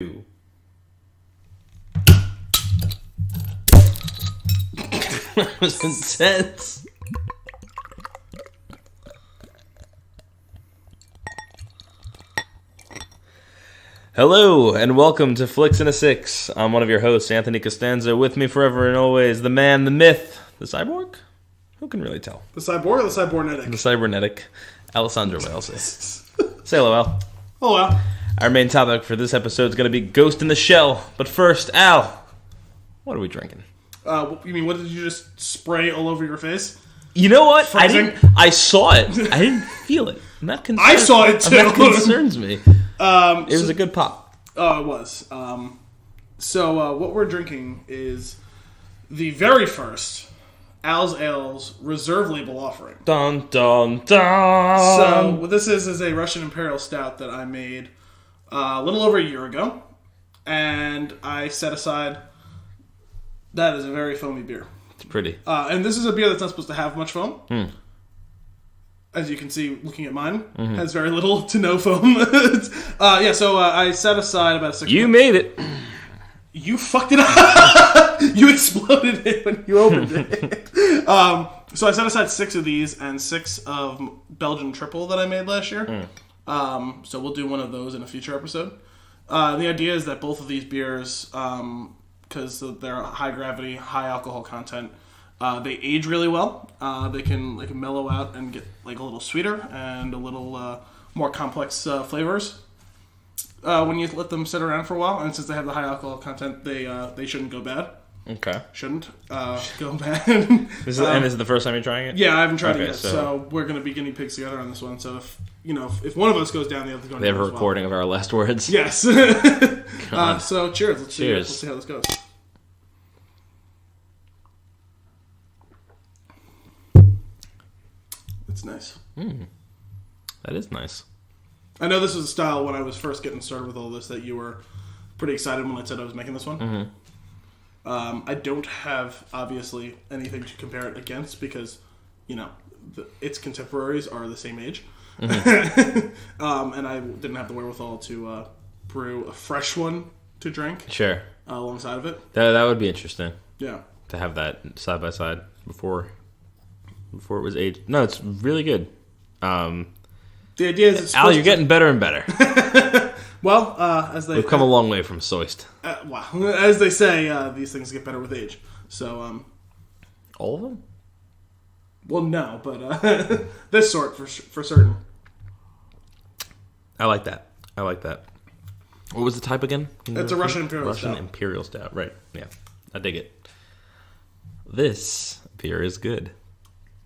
That was intense. Hello, and welcome to Flix and a Six. I'm one of your hosts, Anthony Costanzo. With me forever and always, the man, the myth, the cyborg? Who can really tell? The cyborg or the cybernetic? The cybernetic. Alessandro Welsi. Say hello, Al. Hello, Al. Our main topic for this episode is going to be Ghost in the Shell. But first, Al, what are we drinking? You mean, what did you just spray all over your face? You know what? Phrasing? I saw it. I didn't feel it. And that concerns, I saw it too. That concerns me. It was a good pop. Oh, it was. So what we're drinking is the very first Al's Ales Reserve Label offering. Dun, dun, dun. So what this is a Russian Imperial Stout that I made a little over a year ago. And I set aside... That is a very foamy beer. It's pretty. And this is a beer that's not supposed to have much foam. As you can see, looking at mine, has very little to no foam. So I set aside about 6 You made it. You fucked it up. You exploded it when you opened it. So I set aside 6 of these and 6 of Belgian triple that I made last year. So we'll do one of those in a future episode. The idea is that both of these beers... because they're high gravity, high alcohol content. They age really well. They can mellow out and get a little sweeter and a little more complex flavors when you let them sit around for a while. And since they have the high alcohol content, they shouldn't go bad. Okay. Shouldn't go bad. This is the first time you're trying it? Yeah, I haven't tried it yet. So we're going to be guinea pigs together on this one. So if one of us goes down, the other's going to go down. They have a recording of our last words. Yes. So cheers. Let's see how this goes. It's nice. That is nice. I know this was a style when I was first getting started with all this that you were pretty excited when I said I was making this one. I don't have, obviously, anything to compare it against because, its contemporaries are the same age. And I didn't have the wherewithal to brew a fresh one to drink. Sure. Alongside of it. That would be interesting. Yeah. To have that side by side before it was aged. No, it's really good. The idea is... Al, you're getting better and better. Well, we've come a long way from Soist. Wow. As they say, these things get better with age. So, all of them? Well, no, but this sort for certain. I like that. What was the type again? It's a Russian Imperial Stout. Russian Imperial Stout, right. Yeah. I dig it. This beer is good.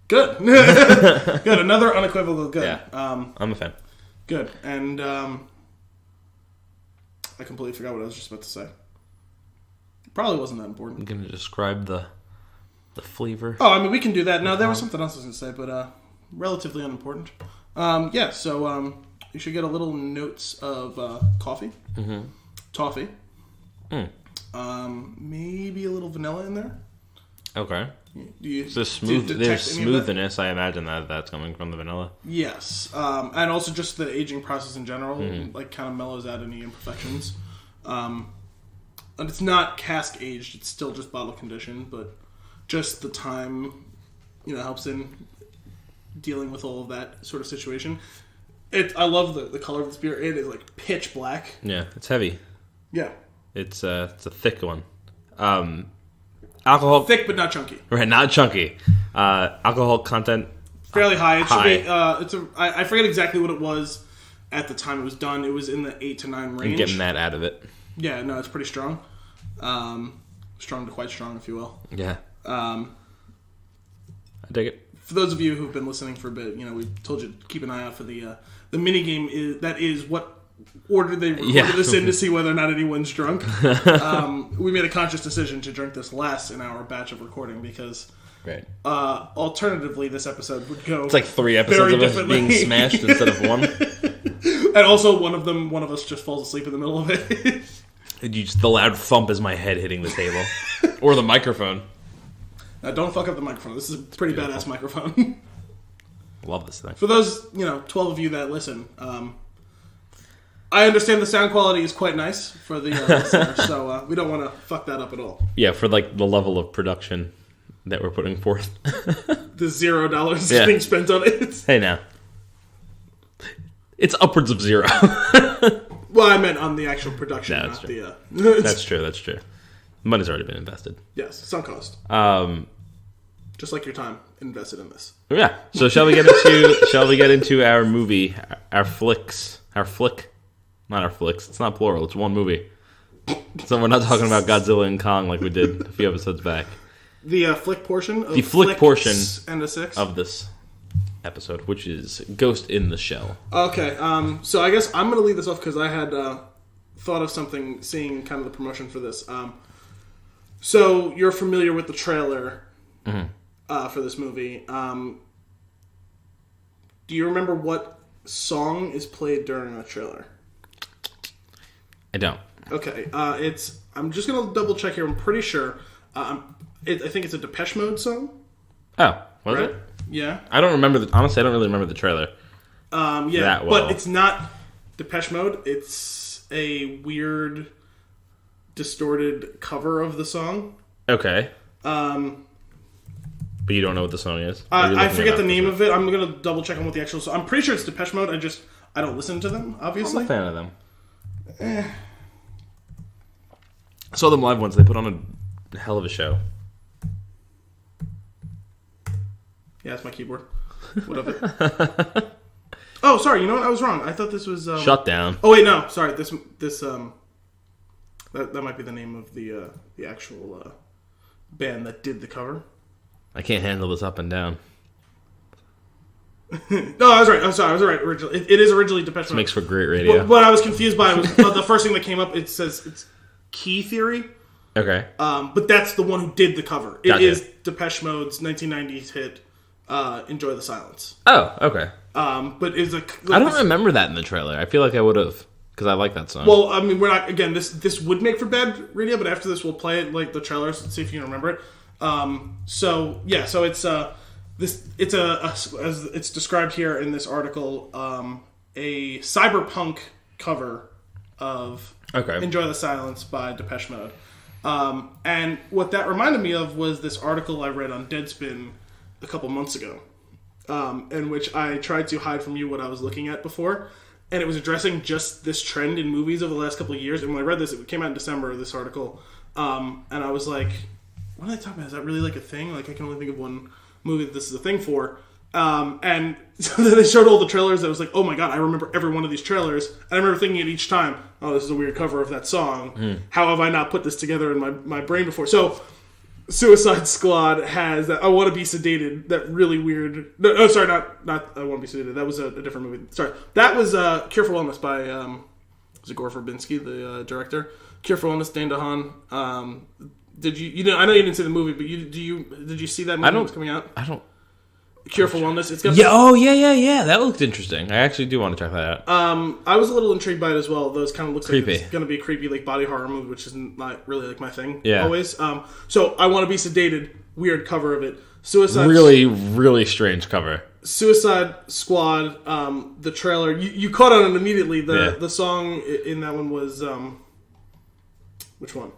Good. Good. Another unequivocal good. Yeah. I'm a fan. Good. And I completely forgot what I was just about to say. Probably wasn't that important. I'm going to describe the flavor. Oh, I mean, we can do that. No, there was something else I was going to say, but relatively unimportant. So you should get a little notes of coffee. Toffee. Maybe a little vanilla in there. Okay. There's smoothness. I imagine that's coming from the vanilla. Yes, and also just the aging process in general, kind of mellows out any imperfections. And it's not cask aged; it's still just bottle conditioned, but just the time, helps in dealing with all of that sort of situation. I love the color of this beer. It is pitch black. Yeah, it's heavy. Yeah, it's a thick one. Alcohol thick but not chunky. Right, not chunky. Alcohol content fairly high. It should be. I forget exactly what it was at the time it was done. It was in the 8 to 9 range. You're getting that out of it. Yeah, no, it's pretty strong. Strong to quite strong, if you will. Yeah. I dig it. For those of you who've been listening for a bit, we told you to keep an eye out for the mini game. Is what order they recorded this in to see whether or not anyone's drunk. We made a conscious decision to drink this last in our batch of recording because alternatively this episode would go it's 3 episodes of us being smashed instead of one. And also one of us just falls asleep in the middle of it. The loud thump is my head hitting the table. Or the microphone. Don't fuck up the microphone. This is a pretty badass microphone. Love this thing. For those, 12 of you that listen, I understand the sound quality is quite nice for the listener, so we don't want to fuck that up at all. Yeah, for like the level of production that we're putting forth. The $0 is being spent on it. Hey, now. It's upwards of $0. Well, I meant on the actual production, No, not true. the... That's true. Money's already been invested. Yes, sunk cost. Just like your time invested in this. Yeah. So shall we get into our movie, our flicks, our flick? Not our flicks. It's not plural. It's one movie. So we're not talking about Godzilla and Kong like we did a few episodes back. The flick portion of the flick portion and a 6 of this episode, which is Ghost in the Shell. Okay. So I guess I'm going to lead this off because I had thought of something, seeing kind of the promotion for this. So you're familiar with the trailer for this movie. Do you remember what song is played during the trailer? I don't. Okay. I'm just going to double check here. I'm pretty sure. I think it's a Depeche Mode song. Oh, was it? Yeah. I don't remember. Honestly, I don't really remember the trailer. Yeah, that well. But it's not Depeche Mode. It's a weird, distorted cover of the song. Okay. But you don't know what the song is? I forget the name of it. I'm going to double check on what the actual song... I'm pretty sure it's Depeche Mode. I don't listen to them, obviously. I'm a fan of them. I saw them live once. They put on a hell of a show. Yeah, it's my keyboard. What of it? Oh, sorry. You know what? I was wrong. I thought this was... Shut down. Oh, wait, no. Sorry. This that might be the name of the actual band that did the cover. I can't handle this up and down. No, I was right. I'm sorry. I was right. Originally, it is originally Depeche Mode. Makes for great radio. What I was confused by was the first thing that came up. It says it's Key Theory. Okay. But that's the one who did the cover. It Gotcha. is Depeche Mode's 1990s hit, "Enjoy the Silence." Oh, okay. But is a. I don't remember that in the trailer. I feel like I would have, because I like that song. Well, I mean, we're not. Again, this would make for bad radio, but after this, we'll play it like the trailers and see if you can remember it. So it's as it's described here in this article, a cyberpunk cover of "Enjoy the Silence" by Depeche Mode. And what that reminded me of was this article I read on Deadspin a couple months ago, in which I tried to hide from you what I was looking at before, and it was addressing just this trend in movies over the last couple of years. And when I read this, it came out in December, this article, and I was like, what are they talking about? Is that really like a thing? Like, I can only think of one movie that this is a thing for. And so then they showed all the trailers. I was like, oh my god, I remember every one of these trailers. And I remember thinking it each time, oh, this is a weird cover of that song. How have I not put this together in my brain before? So Suicide Squad has that I Want to Be Sedated, that really weird... No, sorry, not I Want to Be Sedated. That was a different movie. Sorry. That was Cure for Wellness by Gore Verbinski, the director. Cure for Wellness, Dane DeHaan. Did you I know you didn't see the movie, but did you see that movie that's coming out? I don't... Cure for Wellness. It's got yeah. That looked interesting. I actually do want to check that out. I was a little intrigued by it as well. Those kind of looks creepy. Like it's going to be a creepy like body horror movie, which is not really like my thing. Yeah. Always. So I Want to Be Sedated. Weird cover of it. Suicide. Really, really strange cover. Suicide Squad. The trailer. You caught on it immediately. The song in that one was which one?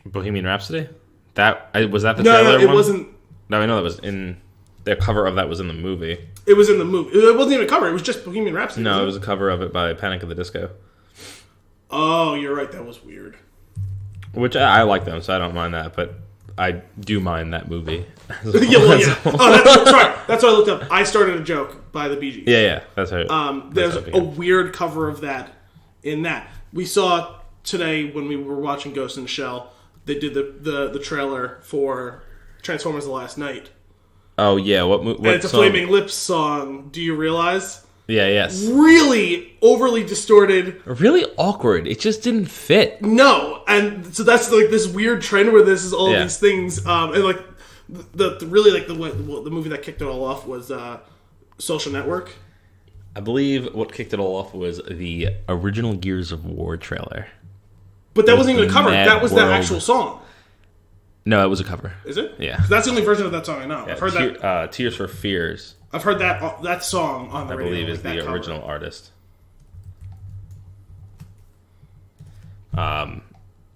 Bohemian Rhapsody. Was that the trailer? No, it wasn't. No, I know that was in. The cover of that was in the movie. It was in the movie. It wasn't even a cover. It was just Bohemian Rhapsody. No, it was a cover of it by Panic at the Disco. Oh, you're right. That was weird. Which I like them, so I don't mind that. But I do mind that movie. Yeah. Oh, sorry. That's what I looked up. I Started a Joke by the Bee Gees. Yeah. That's how. There's a weird cover of that in that. We saw today when we were watching Ghost in the Shell, they did the trailer for Transformers: The Last Night. Oh, yeah. What and it's song? a Flaming Lips song. Do you realize? Yeah, yes. Really overly distorted. Really awkward. It just didn't fit. No. And so that's like this weird trend where this is all these things. And like the movie that kicked it all off was Social Network. I believe what kicked it all off was the original Gears of War trailer. But that wasn't even a cover. That was the World. actual song. No, it was a cover. Is it? Yeah. That's the only version of that song I know. Yeah, I've heard that. Tears for Fears. I've heard that song on the radio. I believe is that the cover. original artist.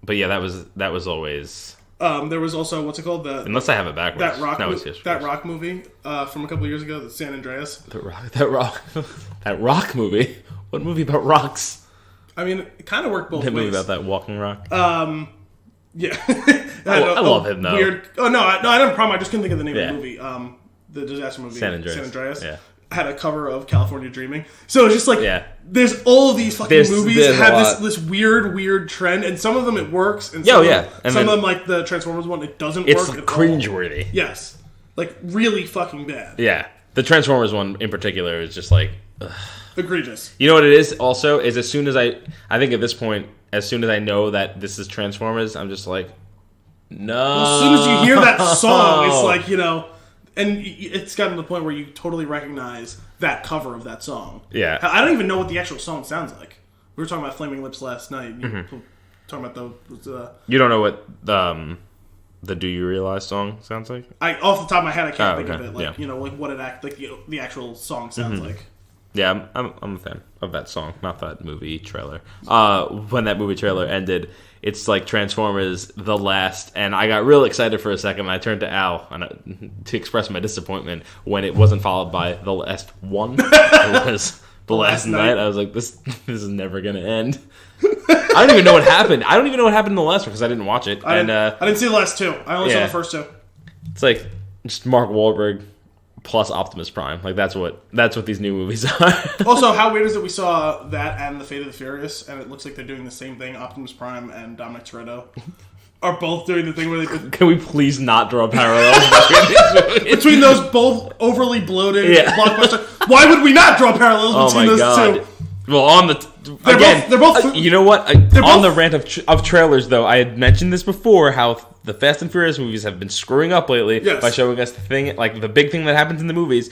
But yeah, that was always. There was also what's it called? Unless I have it backwards. That rock movie from a couple years ago, the San Andreas. That rock movie. What movie about rocks? I mean, it kind of worked both ways. Movie about that walking rock. Yeah. I love him though. Weird. Oh no, I don't have a problem. I just couldn't think of the name of the movie. The disaster movie, San Andreas. Yeah. Had a cover of California Dreaming. So it's just like, there's all of these fucking movies that have this weird trend, and some of them it works, and some of them, like the Transformers one, it doesn't work. It's cringeworthy. Yes. Like, really fucking bad. Yeah. The Transformers one in particular is just like... Ugh. Egregious. You know what it is also? Is as soon as I think at this point, as soon as I know that this is Transformers, I'm just like, no. Well, as soon as you hear that song, it's like, you know... And it's gotten to the point where you totally recognize that cover of that song. Yeah. I don't even know what the actual song sounds like. We were talking about Flaming Lips last night. Talking about the... You don't know what the Do You Realize song sounds like? Off the top of my head, I can't think of it. Like, you know, like what the actual song sounds like. Yeah, I'm a fan of that song, not that movie trailer. When that movie trailer ended, it's like Transformers The Last, and I got real excited for a second, and I turned to Al to express my disappointment when it wasn't followed by The Last One. It was The Last Night. I was like, this is never going to end. I don't even know what happened. I don't even know what happened in the last one because I didn't watch it. I didn't see the last two. I only saw the first two. It's like just Mark Wahlberg plus Optimus Prime. Like that's what these new movies are. Also, how weird is it we saw that and The Fate of the Furious, and it looks like they're doing the same thing. Optimus Prime and Dominic Toretto are both doing the thing where they... Can we please not draw parallels between those both overly bloated blockbuster? Why would we not draw parallels between those two? Well, on the... They're both you know what? On the rant of trailers, though, I had mentioned this before, how the Fast and Furious movies have been screwing up lately by showing us the thing, like the big thing that happens in the movies.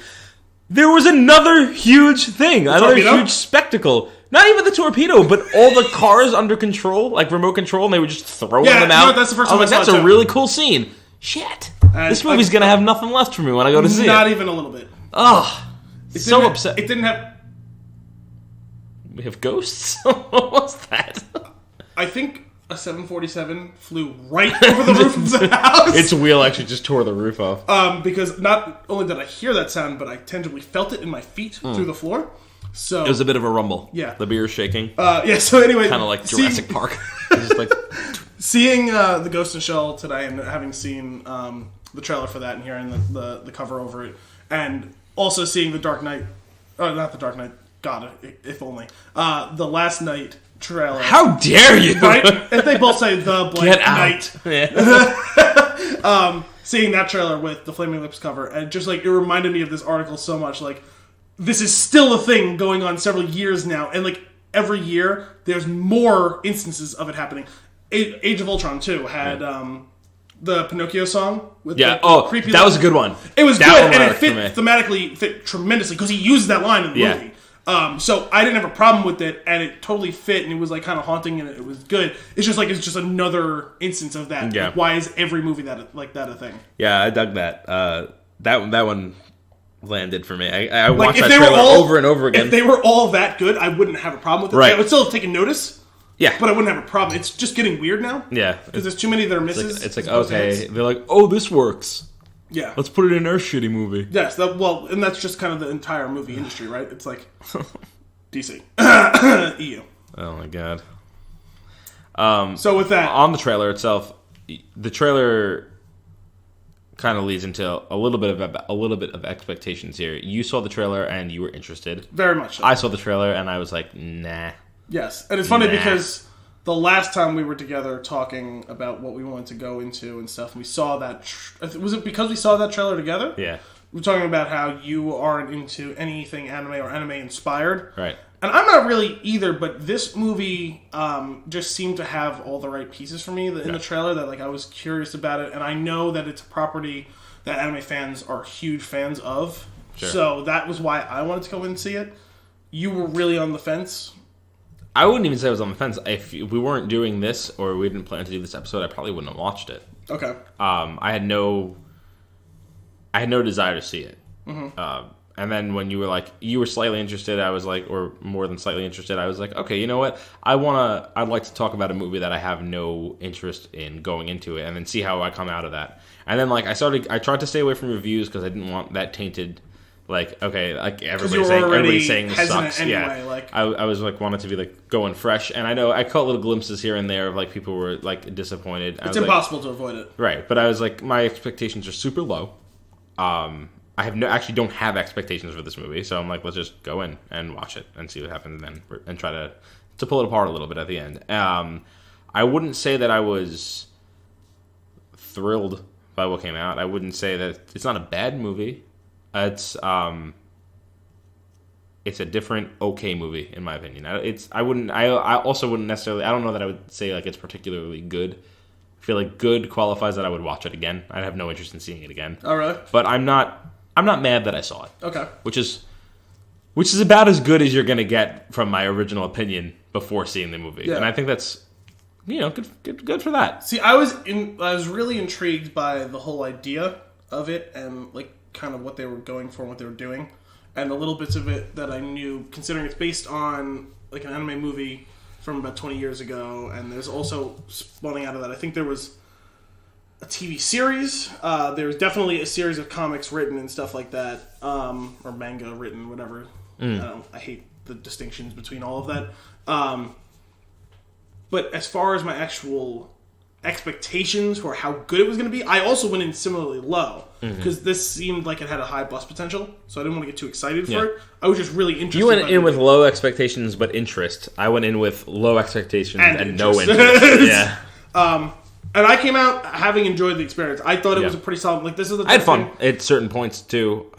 There was another huge thing, another huge spectacle. Not even the torpedo, but all the cars under control, like remote control, and they were just throwing them out. No, that's the first time I saw that's a really cool scene. Shit. This movie's going to have nothing left for me when I go to see it. Not even a little bit. Ugh. So upset. It didn't have... We have ghosts? What was that? I think a 747 flew right over the roof of the house. Its wheel actually just tore the roof off. Because not only did I hear that sound, but I tangibly felt it in my feet through the floor. So it was a bit of a rumble. Yeah. The beer shaking. So anyway... Kind of like Jurassic Park. Just like... Seeing the Ghost in the Shell today and having seen the trailer for that and hearing the cover over it, and also seeing the Dark Knight... not the Dark Knight... God, if only. The Last Night trailer. How dare you! Right? If they both say the blank night. Yeah. Seeing that trailer with the Flaming Lips cover, and just like, it reminded me of this article so much. Like, this is still a thing going on several years now, and like, every year, there's more instances of it happening. Age of Ultron, too, had the Pinocchio song. With the creepy that was a good one. It was good, and it thematically fit tremendously, because he used that line in the movie. So I didn't have a problem with it, and it totally fit, and it was like kind of haunting, and it was good. It's just like it's just another instance of that. Yeah. Like, why is every movie that a thing? Yeah, I dug that. That one landed for me. I watched that trailer over and over again. If they were all that good, I wouldn't have a problem with it. Right. I would still have taken notice. Yeah, but I wouldn't have a problem. It's just getting weird now. Yeah, because there's too many that are misses. It's like okay, they're like, oh, this works. Yeah. Let's put it in our shitty movie. Yes, and that's just kind of the entire movie industry, right? It's like DC. EU. Oh my god. So with that, on the trailer itself, the trailer kind of leads into a little bit of expectations here. You saw the trailer and you were interested. Very much so. I saw the trailer and I was like, nah. Yes, and it's funny because the last time we were together talking about what we wanted to go into and stuff, and we saw that... was it because we saw that trailer together? Yeah. We were talking about how you aren't into anything anime or anime-inspired. Right. And I'm not really either, but this movie just seemed to have all the right pieces for me in the trailer, that like I was curious about it, and I know that it's a property that anime fans are huge fans of. Sure. So that was why I wanted to go in and see it. You were really on the fence. I wouldn't even say I was on the fence. If we weren't doing this, or we didn't plan to do this episode, I probably wouldn't have watched it. Okay. I had no desire to see it. Mm-hmm. And then when you were slightly interested, I was like, or more than slightly interested, I was like, okay, you know what? I'd like to talk about a movie that I have no interest in going into it, and then see how I come out of that. And then like I tried to stay away from reviews because I didn't want that tainted. Like, okay, like everybody's saying this sucks. Anyway, yeah, like I was like wanted to be like going fresh, and I know I caught little glimpses here and there of like people were like disappointed. It's impossible to avoid it, right? But I was like, my expectations are super low. I actually don't have expectations for this movie, so I'm like, let's just go in and watch it and see what happens, and try to pull it apart a little bit at the end. I wouldn't say that I was thrilled by what came out. I wouldn't say that it's not a bad movie. It's a different okay movie in my opinion. I also wouldn't necessarily. I don't know that I would say like it's particularly good. I feel like good qualifies that I would watch it again. I'd have no interest in seeing it again. Oh really? But I'm not mad that I saw it. Okay. Which is about as good as you're gonna get from my original opinion before seeing the movie. Yeah. And I think that's good for that. See, I was really intrigued by the whole idea of it and like kind of what they were going for and what they were doing, and the little bits of it that I knew, considering it's based on like an anime movie from about 20 years ago, and there's also spawning out of that. I think there was a TV series. There's definitely a series of comics written and stuff like that, or manga written, whatever. I hate the distinctions between all of that. But as far as my actual expectations for how good it was going to be, I also went in similarly low because this seemed like it had a high bust potential, so I didn't want to get too excited for it. I was just really interested. You went in with low expectations but interest. I went in with low expectations and no interest. Yeah. And I came out having enjoyed the experience. I thought it was a pretty solid. Like this is the. I had fun at certain points too.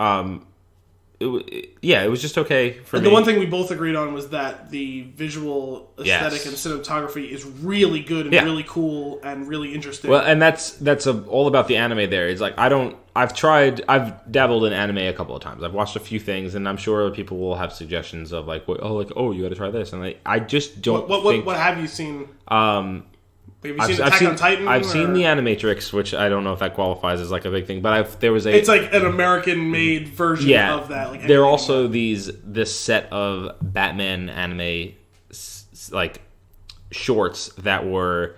It was just okay for me. The one thing we both agreed on was that the visual aesthetic and cinematography is really good and really cool and really interesting. Well, and that's all about the anime there. It's like I've dabbled in anime a couple of times. I've watched a few things, and I'm sure people will have suggestions of you got to try this, and I just don't think... What have you seen? Have you seen I've Attack on Titan? I've seen the Animatrix, which I don't know if that qualifies as like a big thing, but there was it's like an American-made version of that. Like, there are also this set of Batman anime like shorts that were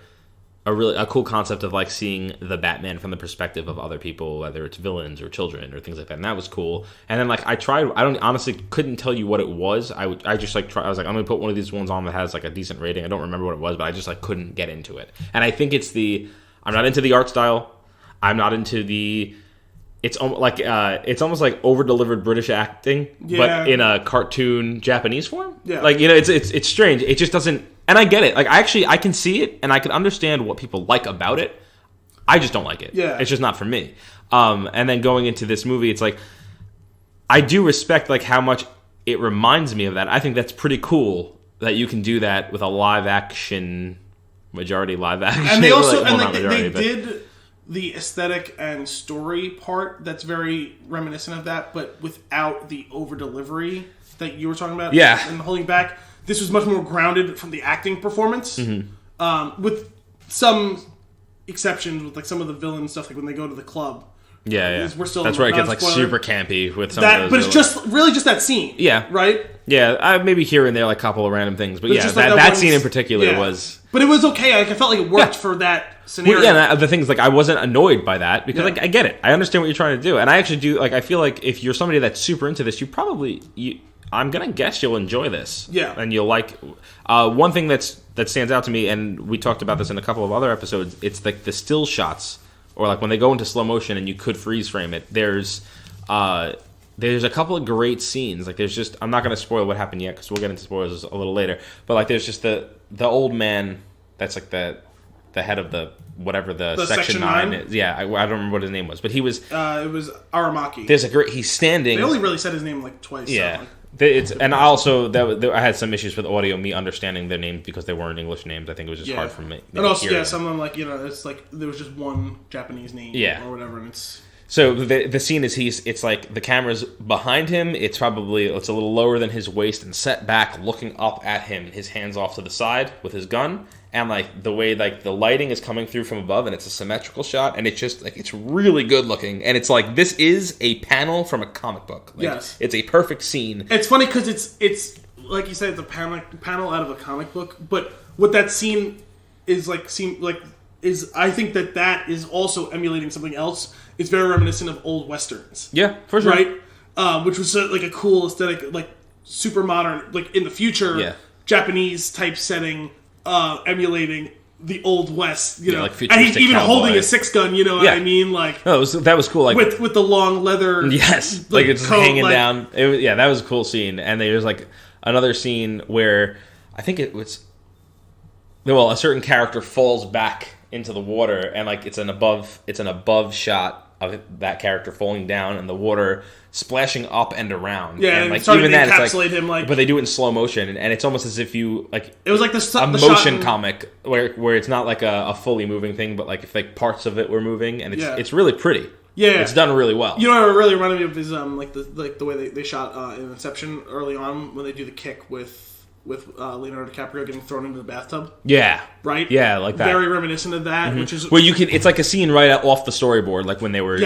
a cool concept of like seeing the Batman from the perspective of other people, whether it's villains or children or things like that, and that was cool. And then like I honestly couldn't tell you what it was. I just like I was like, I'm gonna put one of these ones on that has like a decent rating. I don't remember what it was, but I just like couldn't get into it. And I think I'm not into the art style. I'm not into it's almost like over-delivered British acting, but in a cartoon Japanese form. Yeah, like it's strange. It just doesn't. And I get it. Like I can see it, and I can understand what people like about it. I just don't like it. Yeah, it's just not for me. And then going into this movie, it's like I do respect like how much it reminds me of that. I think that's pretty cool that you can do that with a live action, majority live action. And they also they did the aesthetic and story part that's very reminiscent of that, but without the over delivery that you were talking about. Yeah, and holding back. This was much more grounded from the acting performance, with some exceptions with like some of the villain stuff, like when they go to the club. Yeah. We're still that's where it gets like super campy with some that, of those. But it's just really just that scene. Yeah. Right? Yeah, maybe here and there like a couple of random things, but yeah, that scene in particular was... But it was okay. Like, I felt like it worked for that scenario. Well, yeah, the thing is, like, I wasn't annoyed by that because like I get it. I understand what you're trying to do. And I actually do, like, I feel like if you're somebody that's super into this, I'm going to guess you'll enjoy this. Yeah. And you'll like... one thing that stands out to me, and we talked about this in a couple of other episodes, it's like the still shots, or like when they go into slow motion and you could freeze frame it. There's a couple of great scenes. Like there's just... I'm not going to spoil what happened yet because we'll get into spoilers a little later. But like there's just the old man that's like the head of the... whatever the Section 9 is. Yeah, I don't remember what his name was. But he was... it was Aramaki. There's a great... He's standing... They only really said his name like twice. Yeah. So like, and I also I had some issues with audio, me understanding their names because they weren't English names. I think it was just hard for me. And also, someone like it's like there was just one Japanese name, or whatever, and it's. So the scene is it's like the camera's behind him. It's a little lower than his waist and set back, looking up at him. His hands off to the side with his gun, and like the way like the lighting is coming through from above, and it's a symmetrical shot, and it's just like it's really good looking, and it's like this is a panel from a comic book. Like, yes, it's a perfect scene. It's funny because it's like you said, it's a panel out of a comic book, but what that scene is like is I think that is also emulating something else. It's very reminiscent of old westerns. Yeah, for sure. Right, which was like a cool aesthetic, like super modern, like in the future, Japanese type setting, emulating the old west. You know, like and he's even cowboy. Holding a 6-gun. You know what I mean? Like that was cool. Like with the long leather. Yes, like it's just hanging down. That was a cool scene. And there's like another scene where I think it was, well, a certain character falls back into the water, and like it's an above shot of that character falling down and the water splashing up and around. Yeah, and like even that, it's like him, like, but they do it in slow motion, and it's almost as if you like it was like a motion comic where it's not like a fully moving thing, but like if like parts of it were moving, and it's really pretty. Yeah, it's done really well. You know what it really reminded me of is like the way they shot in Inception early on when they do the kick with Leonardo DiCaprio getting thrown into the bathtub. Yeah. Right? Yeah, like that. Very reminiscent of that, which is where you can. It's like a scene right off the storyboard, like when they were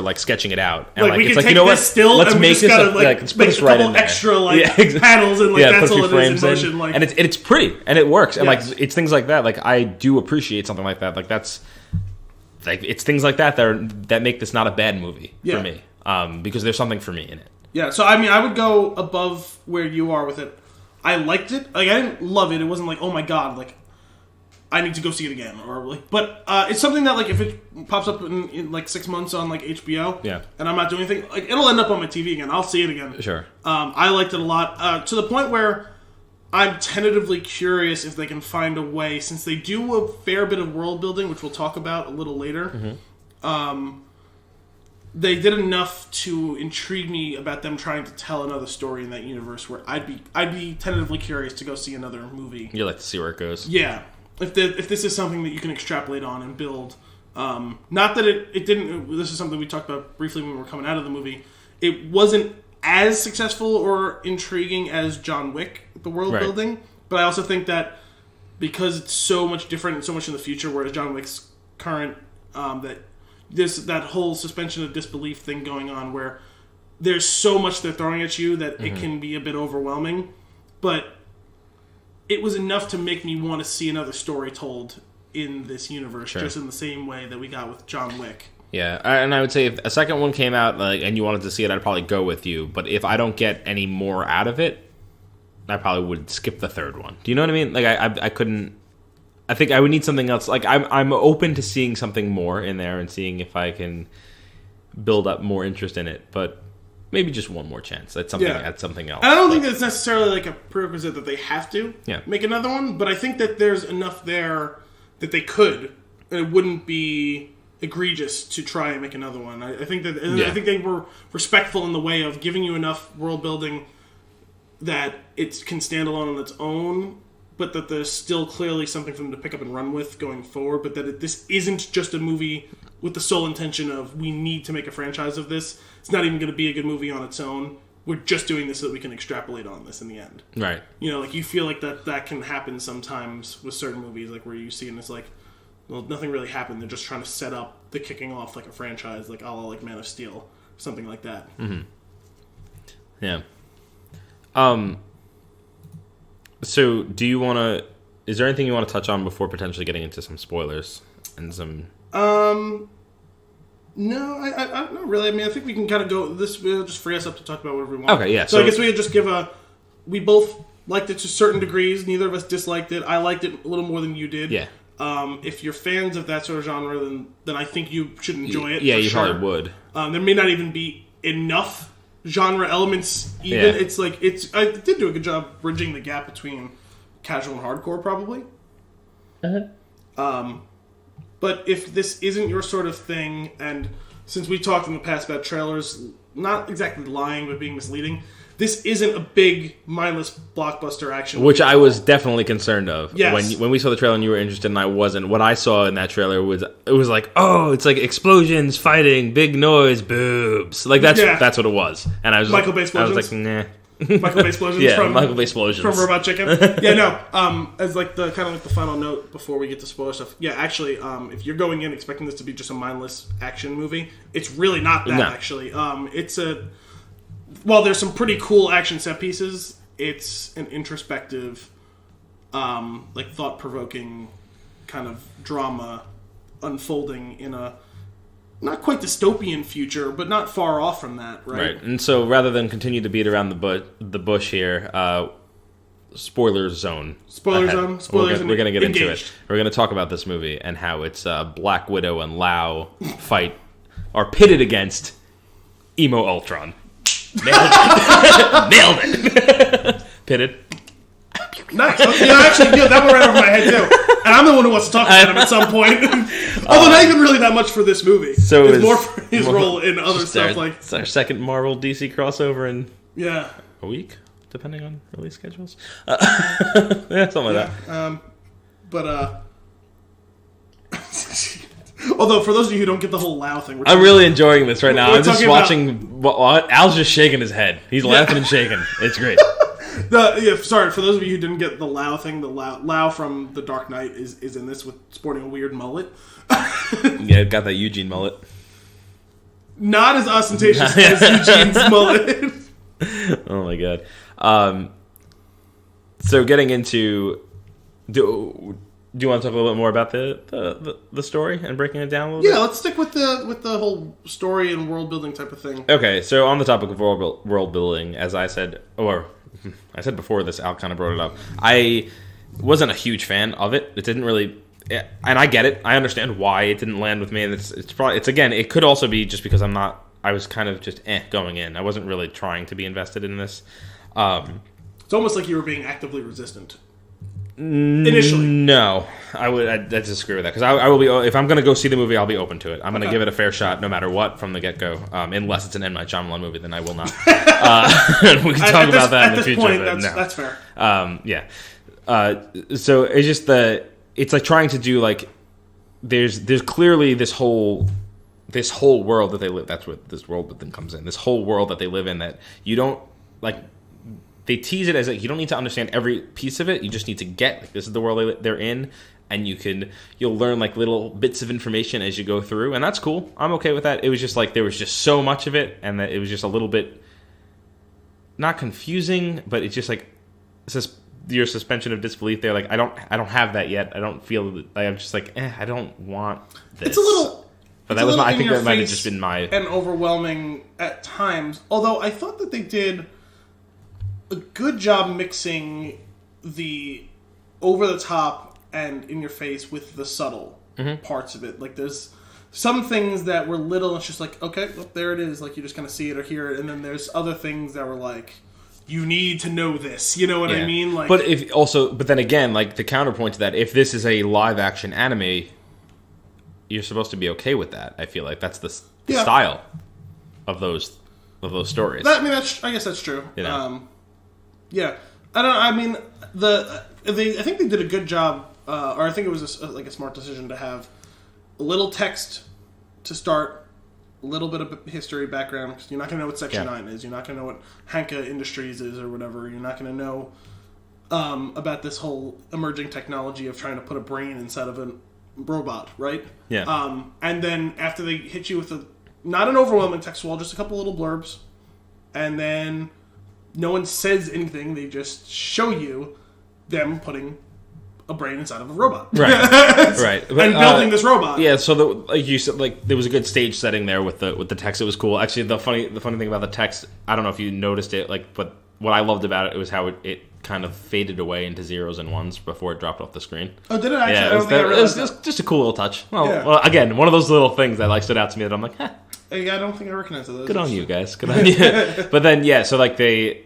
like sketching it out. And like we it's can like, take you know this what? still, let's and we make just this gotta let's put this a right couple in there. extra panels and like that's all it is in motion. Like, and it's pretty and it works and like it's things like that. Like I do appreciate something like that. Like that's like it's things like that that make this not a bad movie for me. Because there's something for me in it. Yeah. So I mean, I would go above where you are with it. I liked it. Like I didn't love it. It wasn't like, oh my god, like I need to go see it again, or like. But it's something that like if it pops up in like 6 months on like HBO, and I'm not doing anything, like it'll end up on my TV again. I'll see it again. Sure. I liked it a lot to the point where I'm tentatively curious if they can find a way, since they do a fair bit of world building, which we'll talk about a little later. They did enough to intrigue me about them trying to tell another story in that universe where I'd be tentatively curious to go see another movie. You like to see where it goes. Yeah. If this is something that you can extrapolate on and build. Not that it didn't... This is something we talked about briefly when we were coming out of the movie. It wasn't as successful or intriguing as John Wick, the world building. But I also think that because it's so much different and so much in the future, whereas John Wick's current... that whole suspension of disbelief thing going on where there's so much they're throwing at you that it can be a bit overwhelming, but it was enough to make me want to see another story told in this universe, just in the same way that we got with John Wick. Yeah, and I would say if a second one came out and you wanted to see it, I'd probably go with you, but if I don't get any more out of it, I probably would skip the third one. Do you know what I mean? Like I couldn't... I think I would need something else. Like I'm open to seeing something more in there and seeing if I can build up more interest in it. But maybe just one more chance at something else. And I don't think that it's necessarily like a prerequisite that they have to make another one. But I think that there's enough there that they could, and it wouldn't be egregious to try and make another one. I think that I think they were respectful in the way of giving you enough world building that it can stand alone on its own, but that there's still clearly something for them to pick up and run with going forward, but that this isn't just a movie with the sole intention of we need to make a franchise of this. It's not even going to be a good movie on its own. We're just doing this so that we can extrapolate on this in the end. Right. You know, like you feel like that can happen sometimes with certain movies, like where you see and it's like, well, nothing really happened. They're just trying to set up the kicking off like a franchise, like a la like Man of Steel, something like that. Yeah. So, do you want to... Is there anything you want to touch on before potentially getting into some spoilers? And some... No, I not really. I mean, I think we can kind of go... This will just free us up to talk about whatever we want. Okay, yeah. So I guess we could just give a... We both liked it to certain degrees. Neither of us disliked it. I liked it a little more than you did. Yeah. If you're fans of that sort of genre, then I think you should enjoy it. Yeah, you probably would. There may not even be enough genre elements even. Yeah. It's like I did do a good job bridging the gap between casual and hardcore probably. But if this isn't your sort of thing, and since we talked in the past about trailers not exactly lying but being misleading, this isn't a big mindless blockbuster action, which I was definitely concerned of. Yes. When we saw the trailer and you were interested and I wasn't. What I saw in that trailer was like, oh, it's like explosions, fighting, big noise, boobs. Like that's what it was. And I was Michael Bay explosions. I was like, nah. Michael Bay Explosions Yeah, from Michael Bay Explosions. from Robot Chicken. Yeah, no. As like the kind of like the final note before we get to spoiler stuff. Yeah, actually, if you're going in expecting this to be just a mindless action movie, it's really not that. No. Actually, while there's some pretty cool action set pieces, it's an introspective, like thought-provoking kind of drama unfolding in a not quite dystopian future, but not far off from that, right? Right. And so rather than continue to beat around the bush here, spoiler zone. Spoiler zone. Spoilers. We're going to get engaged. into it. We're going to talk about this movie and how it's Black Widow and Lau fight are pitted against Emo Ultron. Nailed it. Nailed it. Pitted. Nice. Okay, that went right over my head too. And I'm the one who wants to talk about him at some point. Although not even really that much for this movie. So it's more for his role in other stuff. It's our second Marvel DC crossover in a week, depending on release schedules. Yeah, something like that. But although for those of you who don't get the whole Lau thing, I'm really enjoying this right now. I'm just watching. Al's just shaking his head. He's laughing and shaking. It's great. Sorry, for those of you who didn't get the Lau thing, the Lau from The Dark Knight is in this with sporting a weird mullet. Yeah, got that Eugene mullet. Not as ostentatious as Eugene's mullet. Oh my god. So getting into, do you want to talk a little bit more about the story and breaking it down a little bit? Yeah, let's stick with the whole story and world building type of thing. Okay, so on the topic of world building, as I said before this, Al kind of brought it up. I wasn't a huge fan of it. It didn't really, and I get it. I understand why it didn't land with me. And it's probably again, it could also be just because I was kind of just going in. I wasn't really trying to be invested in this. It's almost like you were being actively resistant. Initially, no, I disagree with that because I will be. If I'm going to go see the movie, I'll be open to it. I'm going to give it a fair shot, no matter what, from the get go. Unless it's an M. Night Shyamalan movie, then I will not. We can talk about that in the future. Point, but that's fair. Yeah. So it's just it's like trying to do like there's clearly this whole world that they live. That's what this world then comes in. This whole world that they live in that you don't like. They tease it as like you don't need to understand every piece of it. You just need to get like, this is the world they're in, and you'll learn like little bits of information as you go through, and that's cool. I'm okay with that. It was just like there was just so much of it, and that it was just a little bit not confusing, but it's just like your suspension of disbelief there. Like I don't have that yet. I don't feel like I'm just like I don't want this. It's a little. But that was I think that might have just been my and overwhelming at times. Although I thought that they did a good job mixing the over-the-top and in-your-face with the subtle parts of it. Like, there's some things that were little, and it's just like, okay, well, there it is. Like, you just kind of see it or hear it. And then there's other things that were like, you need to know this. You know what I mean? Like, but then again, like, the counterpoint to that, if this is a live-action anime, you're supposed to be okay with that. I feel like that's the style of those stories. I guess that's true. You know? Yeah, I don't know. I mean, I think they did a good job, or I think it was a smart decision to have a little text to start, a little bit of history background, because you're not going to know what Section 9 is. You're not going to know what Hanka Industries is or whatever. You're not going to know about this whole emerging technology of trying to put a brain inside of a robot, right? Yeah. And then after they hit you with not an overwhelming text wall, just a couple little blurbs, and then no one says anything. They just show you them putting a brain inside of a robot. Right. Right. But, and building this robot. Yeah, so like you said, like there was a good stage setting there with the text. It was cool. Actually, the funny thing about the text, I don't know if you noticed it, like, but what I loved about it was how it kind of faded away into zeros and ones before it dropped off the screen. Oh, did it actually? Yeah, it was just a cool little touch. Well, again, one of those little things that like stood out to me that I'm like, I don't think I recognize those. Good on you guys. Good on you. But then so like they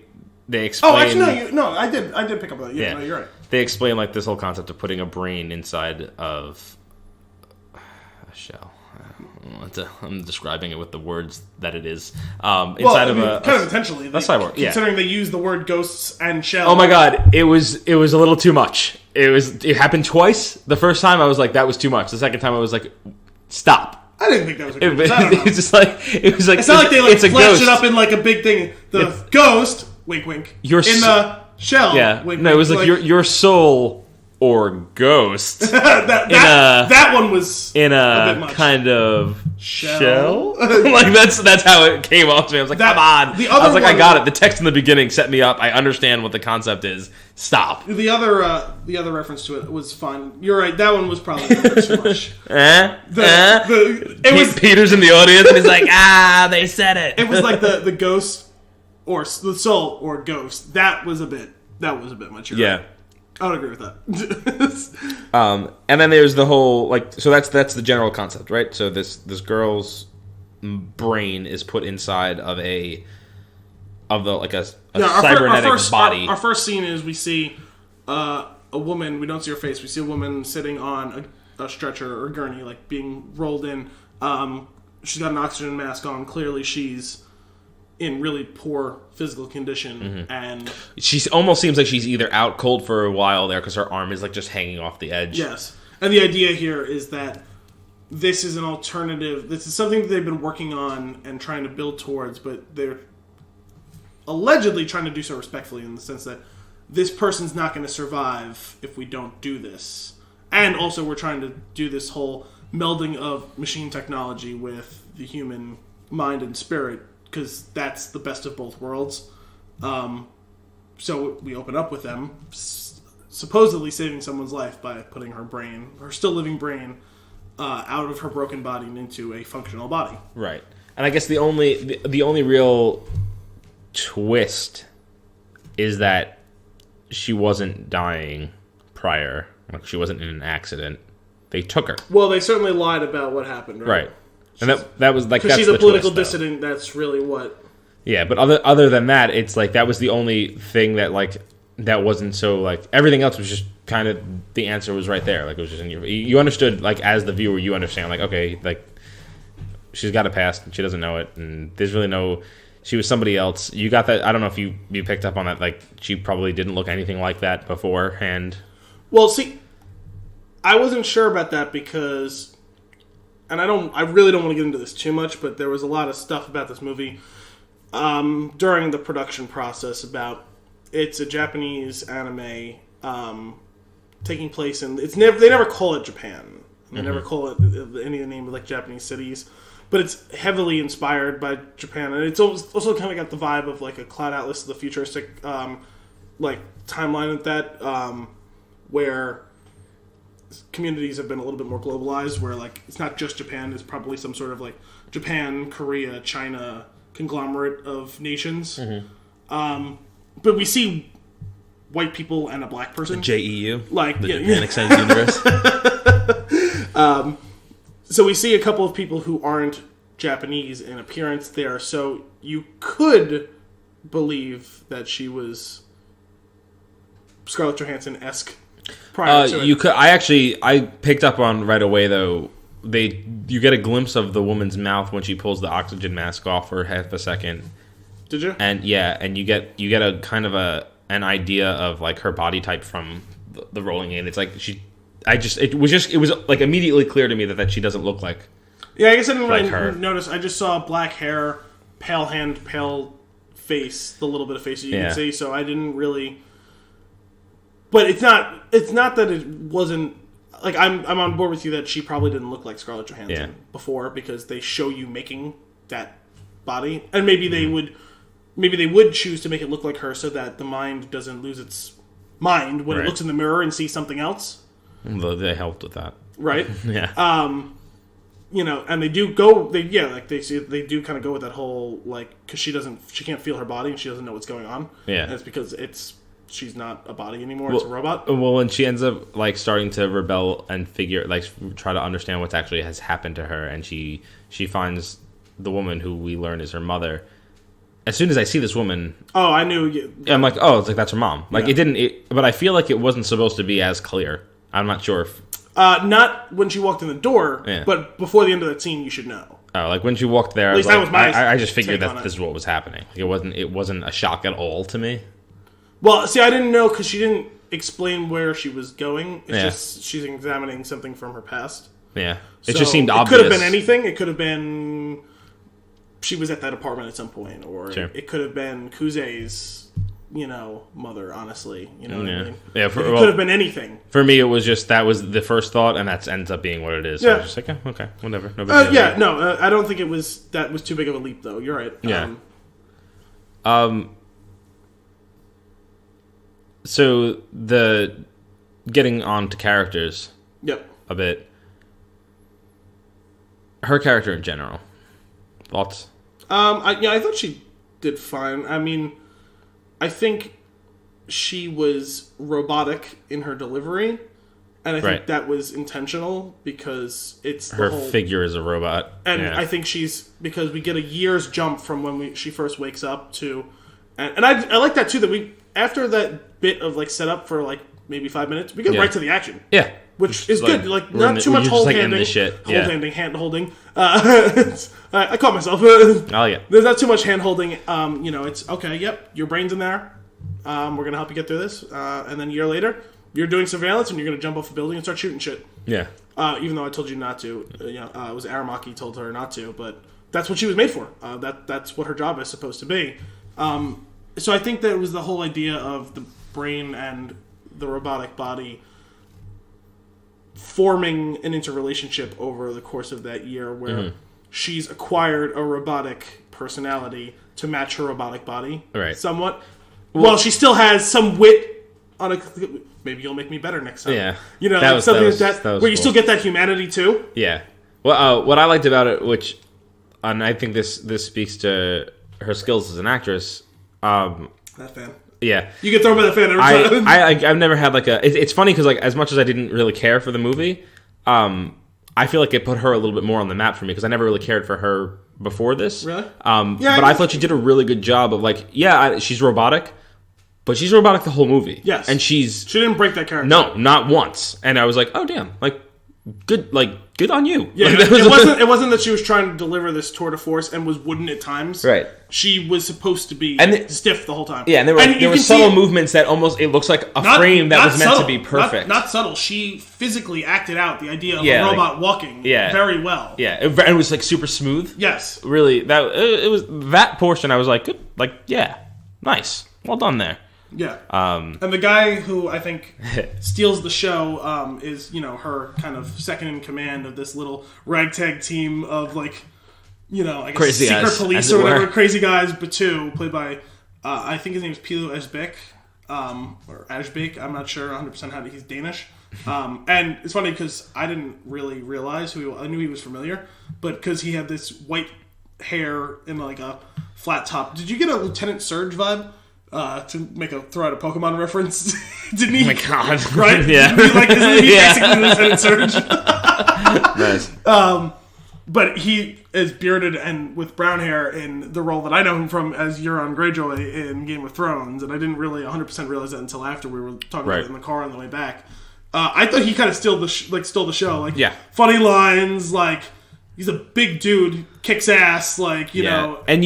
explain. Oh, actually, no, I did pick up on that. Yeah, no, you're right. They explain like this whole concept of putting a brain inside of a shell. I'm describing it with the words that it is. Inside of a kind of intentionally. A cyborg. Considering they use the word ghosts and shell. Oh my god, it was a little too much. It happened twice. The first time I was like, that was too much. The second time I was like, stop. I didn't think that was a ghost. It was like it's not like they flashed it up in like a big thing. The ghost Wink, wink. Your in the shell. Yeah. Wink, No, it was like your soul or ghost. that one was in a bit much. Kind of shell. Shell? Like that's how it came off to me. I was like, come on. I was like, I got it. The text in the beginning set me up. I understand what the concept is. Stop. The other reference to it was fun. You're right. That one was probably too much. Peter's in the audience and he's like, they said it. It was like the ghost or the soul or ghost. That was a bit much. Yeah. Right. I would agree with that. And then there's the whole so that's the general concept, right? So this girl's brain is put inside of a cybernetic body. Our first scene is we see a woman. We don't see her face. We see a woman sitting on a stretcher or gurney, like being rolled in. She's got an oxygen mask on. Clearly, she's in really poor physical condition, and she almost seems like she's either out cold for a while there because her arm is like just hanging off the edge. Yes, and the idea here is that this is an alternative. This is something that they've been working on and trying to build towards, but they're allegedly trying to do so respectfully in the sense that this person's not going to survive if we don't do this. And also we're trying to do this whole melding of machine technology with the human mind and spirit, because that's the best of both worlds. So we open up with them supposedly saving someone's life by putting her still living brain, out of her broken body and into a functional body. Right. And I guess the only real twist is that she wasn't dying prior. Like, she wasn't in an accident. They took her. Well, they certainly lied about what happened, right? Right. And that was like, that's she's a political twist, dissident. That's really what. Yeah, but other than that, it's like that was the only thing that that wasn't so like everything else was just kind of the answer was right there. Like, it was just you understood, like, as the viewer, you understand, like, okay, like, she's got a past and she doesn't know it, and there's really no. She was somebody else. You got that? I don't know if you picked up on that. Like, she probably didn't look anything like that beforehand. Well, see, I wasn't sure about that because, and I really don't want to get into this too much, but there was a lot of stuff about this movie during the production process about it's a Japanese anime taking place in they never call it Japan. They never call it any of the name of like Japanese cities. But it's heavily inspired by Japan, and it's also kind of got the vibe of like a Cloud Atlas, the futuristic like timeline of that, where communities have been a little bit more globalized, where like it's not just Japan, it's probably some sort of like Japan, Korea, China conglomerate of nations. But we see white people and a black person. The JEU, like the Japan Extended Universe. So we see a couple of people who aren't Japanese in appearance there, so you could believe that she was Scarlett Johansson-esque prior to it. You could. I picked up on right away though. You get a glimpse of the woman's mouth when she pulls the oxygen mask off for half a second. Did you? And yeah, and you get a kind of an idea of like her body type from the rolling in. It's like it was like immediately clear to me that she doesn't look like. Yeah, I guess I didn't really her. notice. I just saw black hair, pale hand, pale face, the little bit of face that you can see. So I didn't really. But it's not that it wasn't like I'm on board with you that she probably didn't look like Scarlett Johansson before, because they show you making that body, and maybe they would choose to make it look like her so that the mind doesn't lose its mind when it looks in the mirror and sees something else. They helped with that, right? Yeah. And they do go. They do kind of go with that whole like, because she can't feel her body and she doesn't know what's going on. Yeah, and it's because she's not a body anymore. It's a robot. Well, and she ends up like starting to rebel and try to understand what actually has happened to her, and she finds the woman who we learn is her mother. As soon as I see this woman, I knew. I'm like, it's like that's her mom. Like but I feel like it wasn't supposed to be as clear. I'm not sure if... not when she walked in the door, but before the end of that scene, you should know. Oh, like when she walked there, at least that was my I just figured that this is what was happening. Like, it wasn't a shock at all to me. Well, see, I didn't know because she didn't explain where she was going. It's just she's examining something from her past. Yeah, it just seemed obvious. It could have been anything. It could have been she was at that apartment at some point, or it could have been Kuze's mother, honestly. You know what I mean? Yeah, it could have been anything. For me, it was just that was the first thought, and that ends up being what it is. So Yeah. I was just like, okay, whatever. No big deal. I don't think that was too big of a leap, though. You're right. Yeah. So the getting on to characters. Yep. A bit. Her character in general. Thoughts? I thought she did fine. I mean, I think she was robotic in her delivery, and I think that was intentional because it's her figure is a robot, and I think because we get a year's jump from when she first wakes up to, and I like that too, that after that bit of like setup for like maybe 5 minutes, we get right to the action. Yeah. Which is good. Like, not too much hand-holding. I caught myself. Oh, yeah. There's not too much hand-holding. It's, okay, yep, your brain's in there. We're going to help you get through this. And then a year later, you're doing surveillance and you're going to jump off a building and start shooting shit. Yeah. Even though I told you not to. It was Aramaki told her not to, but that's what she was made for. That's what her job is supposed to be. So I think that it was the whole idea of the brain and the robotic body forming an interrelationship over the course of that year where she's acquired a robotic personality to match her robotic body somewhat. Well, she still has some wit on a... Maybe you'll make me better next time. Yeah. Something like that where you still get that humanity too. Yeah. Well, what I liked about it, and I think this speaks to her skills as an actress... that fan. Yeah, you get thrown by the fan every time. I've never had like a. It's funny because like as much as I didn't really care for the movie, I feel like it put her a little bit more on the map for me because I never really cared for her before this. Really? But I thought she did a really good job of like, she's robotic, but she's robotic the whole movie. Yes, and she didn't break that character. No, not once. And I was like, oh damn, like good on you. Yeah, it wasn't that she was trying to deliver this tour de force and was wooden at times. Right. She was supposed to be stiff the whole time. Yeah, and there were subtle movements that almost, it looks like a frame that was meant to be perfect. Not subtle. She physically acted out the idea of a robot walking very well. Yeah, it was like super smooth. Yes. Really, it was that portion I was like, good, like, yeah, nice. Well done there. Yeah. And the guy who I think steals the show is, her kind of second in command of this little ragtag team of like, I guess crazy secret guys, police or whatever, crazy guys, Batu, played by, I think his name is Pilo Asbæk, or Asbæk, I'm not sure 100% how he's Danish. And it's funny because I didn't really realize I knew he was familiar, but because he had this white hair and like a flat top. Did you get a Lieutenant Surge vibe? To throw out a Pokemon reference, didn't he? Oh my god! Right? Yeah. Isn't he basically Lieutenant Surge? Nice. But he is bearded and with brown hair in the role that I know him from as Euron Greyjoy in Game of Thrones, and I didn't really 100% realize that until after we were talking about it in the car on the way back. I thought he kind of stole the show. Like, funny lines, like he's a big dude, kicks ass, like you know. And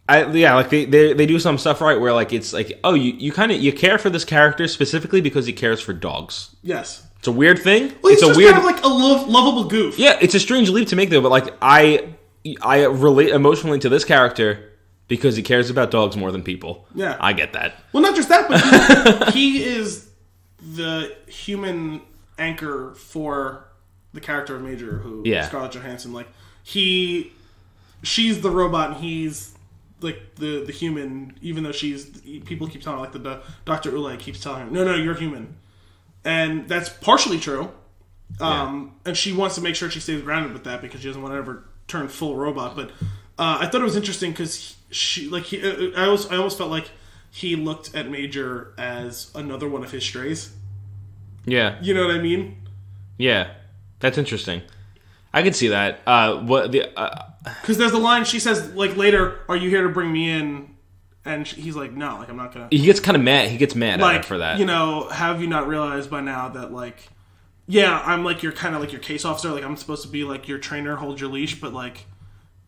like they do some stuff right where like it's like, oh, you care for this character specifically because he cares for dogs. Yes, it's a weird thing. Well, it's just weird, kind of like a lovable goof. Yeah, it's a strange leap to make though, but like I relate emotionally to this character because he cares about dogs more than people. Yeah, I get that. Well, not just that, but he is the human anchor for the character of Major, who Scarlett Johansson. Like she's the robot, and he's like the human, even though people keep telling her, like the Dr. Ulay keeps telling her, no, you're human. And that's partially true. And she wants to make sure she stays grounded with that because she doesn't want to ever turn full robot. But I thought it was interesting because I almost felt like he looked at Major as another one of his strays. Yeah. You know what I mean? Yeah. That's interesting. I could see that. Because there's the line she says, like, later, are you here to bring me in? And he's like, no, like, I'm not gonna... He gets kind of mad. He gets mad at her for that. Have you not realized by now that, like, I'm, like, you're kind of, like, your case officer. Like, I'm supposed to be, like, your trainer, hold your leash. But, like,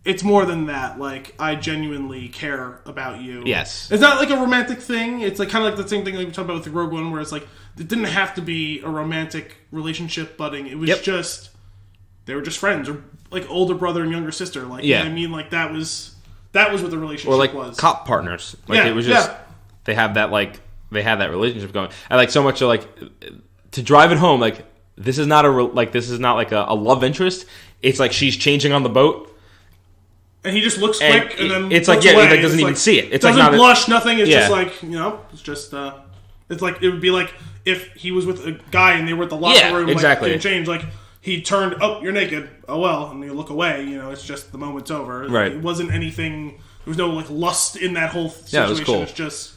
it's more than that. Like, I genuinely care about you. Yes. It's not, like, a romantic thing. It's, like, kind of like the same thing like we talked about with Rogue One, where it's, like, it didn't have to be a romantic relationship budding. It was just... They were just friends, or like older brother and younger sister. Like, you know what I mean? Like, that was That was what the relationship or like was. cop partners. Like it was just they have that relationship going, and like so much of like to drive it home. Like this is not a love interest. It's like she's changing on the boat. And he just looks quick, and then it's like away. He like, doesn't even see it. It's doesn't like not blush, nothing. It's just like it's just. It's like it would be like if he was with a guy and they were at the locker room, exactly. Like, change. Like he turned, oh, you're naked. Oh well, and you look away. It's just the moment's over. Right. It wasn't anything. There was no like lust in that whole situation. Yeah, it was cool. It's just.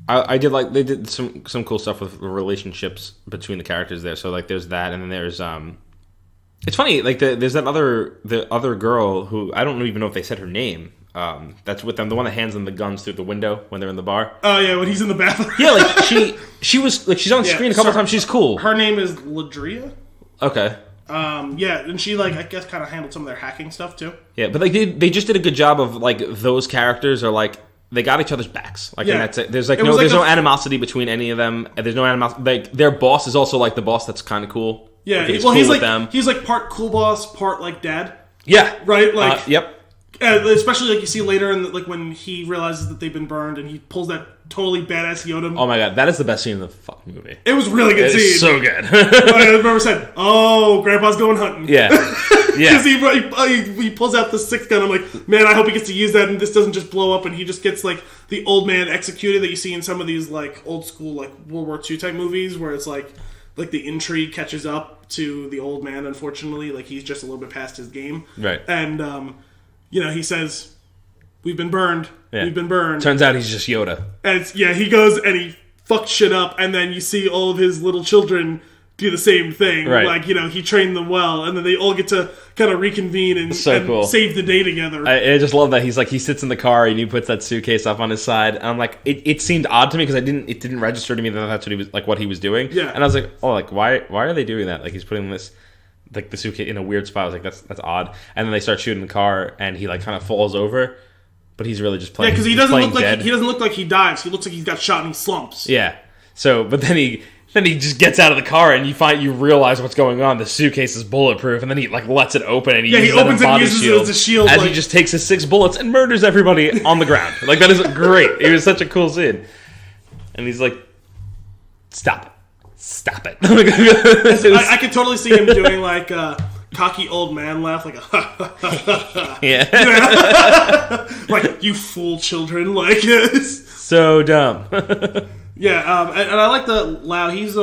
I did like they did some cool stuff with the relationships between the characters there. So like there's that, and then there's it's funny like there's that other girl who I don't even know if they said her name. That's with them, the one that hands them the guns through the window when they're in the bar. Oh yeah, when he's in the bathroom. Yeah, like she was like she's on screen a couple times. She's cool. Her name is Ladria. Okay. Yeah, and she like I guess kind of handled some of their hacking stuff too. Yeah, but like they just did a good job of like those characters are like. They got each other's backs, like, and that's it. There's like there's no animosity between any of them. There's no animosity. Like their boss is also like the boss that's kind of cool. Yeah, like, he's like them. He's like part cool boss, part like dad. Yeah, right. Like yep. Especially like you see later in like when he realizes that they've been burned and he pulls that totally badass Yoda. Oh my god, that is the best scene in the fucking movie. It was really good scene. It's so good. I remember said, "Oh, Grandpa's going hunting." Yeah, yeah. Because he pulls out the 6 gun. I'm like, man, I hope he gets to use that and this doesn't just blow up and he just gets like the old man executed that you see in some of these like old school like World War II type movies where it's like the intrigue catches up to the old man. Unfortunately, like he's just a little bit past his game. Right. And he says. We've been burned. Yeah. We've been burned. Turns out he's just Yoda. And he goes and he fucked shit up, and then you see all of his little children do the same thing. Right. Like, he trained them well, and then they all get to kind of reconvene and cool. save the day together. I just love that he sits in the car and he puts that suitcase up on his side. And I'm like, it seemed odd to me because it didn't register to me that that's what he was doing. Yeah. And I was like, oh, like why are they doing that? Like he's putting this. Like the suitcase in a weird spot. I was like, that's odd. And then they start shooting the car, and he like kind of falls over, but he's really just playing. Yeah, because he doesn't look like he dives. He looks like he's got shot and he slumps. Yeah. So, but then he just gets out of the car, and you realize what's going on. The suitcase is bulletproof, and then he like lets it open, and he opens it and uses it as a shield. As he just takes his 6 bullets and murders everybody on the ground. Like that is great. It was such a cool scene, and he's like, "Stop it." Stop it. I could totally see him doing like a cocky old man laugh, like a yeah. Like, you fool children, like so dumb. Yeah, and I like the Lau. He was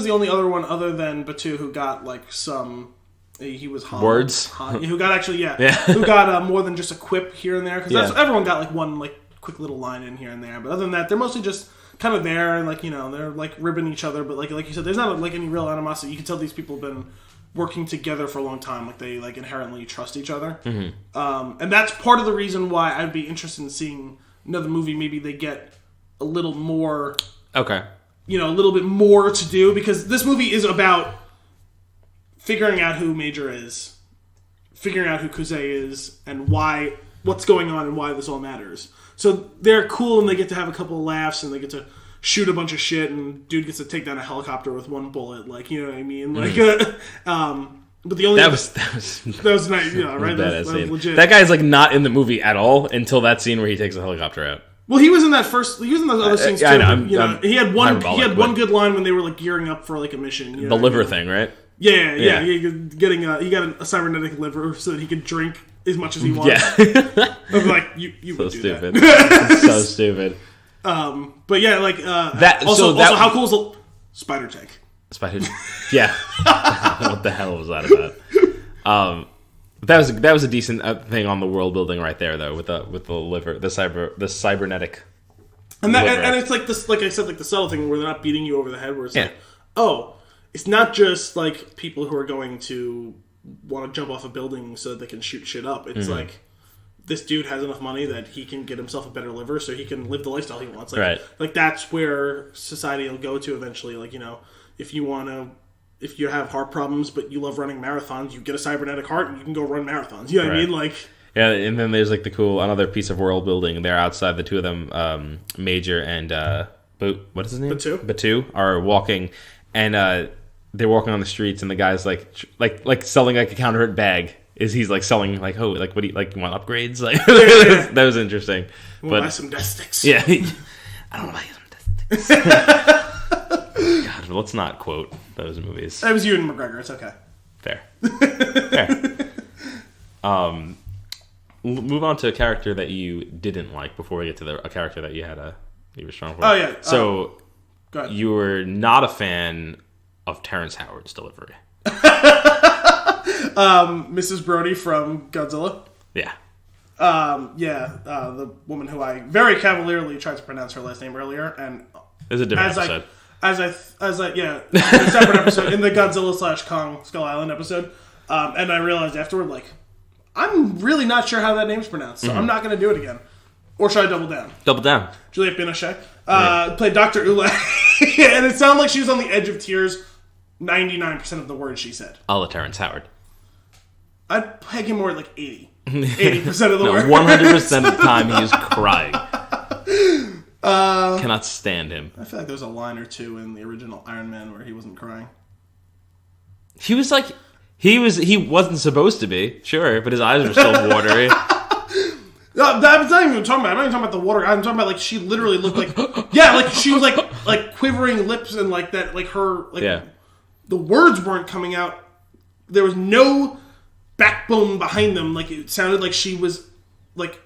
the only other one other than Batu who got like some. He was Han, words. Who got actually who got more than just a quip here and there because everyone got like one like quick little line in here and there, but other than that, they're mostly just. Kind of there, and like they're like ribbing each other, but like you said, there's not like any real animosity. You can tell these people have been working together for a long time. Like they like inherently trust each other, and that's part of the reason why I'd be interested in seeing another movie. Maybe they get a little more, okay, a little bit more to do because this movie is about figuring out who Major is, figuring out who Kuzey is, and what's going on, and why this all matters. So they're cool and they get to have a couple of laughs and they get to shoot a bunch of shit and dude gets to take down a helicopter with one bullet, like you know what I mean? Like, but the only that was nice, right? That was legit. That guy's like not in the movie at all until that scene where he takes the helicopter out. Well, he was in that first. He was in those other scenes too. I know, he had one good line when they were like gearing up for like a mission. The liver thing, right? Yeah. He got a cybernetic liver so that he could drink as much as he wants. Yeah. I'm like, you so would do stupid. that. It's so stupid. But yeah, like that. Also, how cool is the spider tank? Spider. Yeah. What the hell was that about? That was a decent thing on the world building right there, though, with the liver, the cybernetic. And it's like this, like I said, like the subtle thing where they're not beating you over the head, where it's like, oh, it's not just like people who are going to want to jump off a building so that they can shoot shit up. It's like this dude has enough money that he can get himself a better liver so he can live the lifestyle he wants. Like, right. Like that's where society will go to eventually. Like, if you have heart problems but you love running marathons, you get a cybernetic heart and you can go run marathons. You know what I mean? Like, yeah, and then there's like the cool another piece of world building. They're outside, the two of them, Major and what is his name? Batu are walking, and they're walking on the streets, and the guy's like selling like a counterfeit bag, is he's like selling like like what do you like? You want upgrades? Like that was interesting. We'll buy some death sticks. Yeah, I don't want to buy some death sticks. God, let's not quote those movies. It was Ewan McGregor. It's okay. Fair. Move on to a character that you didn't like before we get to a character that you were strong for. Oh yeah. So go ahead. You were not a fan of Terrence Howard's delivery. Mrs. Brody from Godzilla. Yeah. The woman who I very cavalierly tried to pronounce her last name earlier, and It's a different episode. As I a separate episode in the Godzilla / Kong Skull Island episode, and I realized afterward, like, I'm really not sure how that name's pronounced, so I'm not going to do it again. Or should I double down? Double down. Juliette Binoche played Dr. Ule, and it sounded like she was on the edge of tears 99% of the words she said. A la Terrence Howard. I'd peg him more at like 80% of the words. 100% of the time he is crying. Cannot stand him. I feel like there was a line or two in the original Iron Man where he wasn't crying. He was like, he wasn't supposed to be, sure, but his eyes were still watery. No, that's not even talking about. I'm not even talking about the water. I'm talking about like she literally looked like, like she was like quivering lips and like that, like her, like the words weren't coming out. There was no backbone behind them. Like it sounded like she was like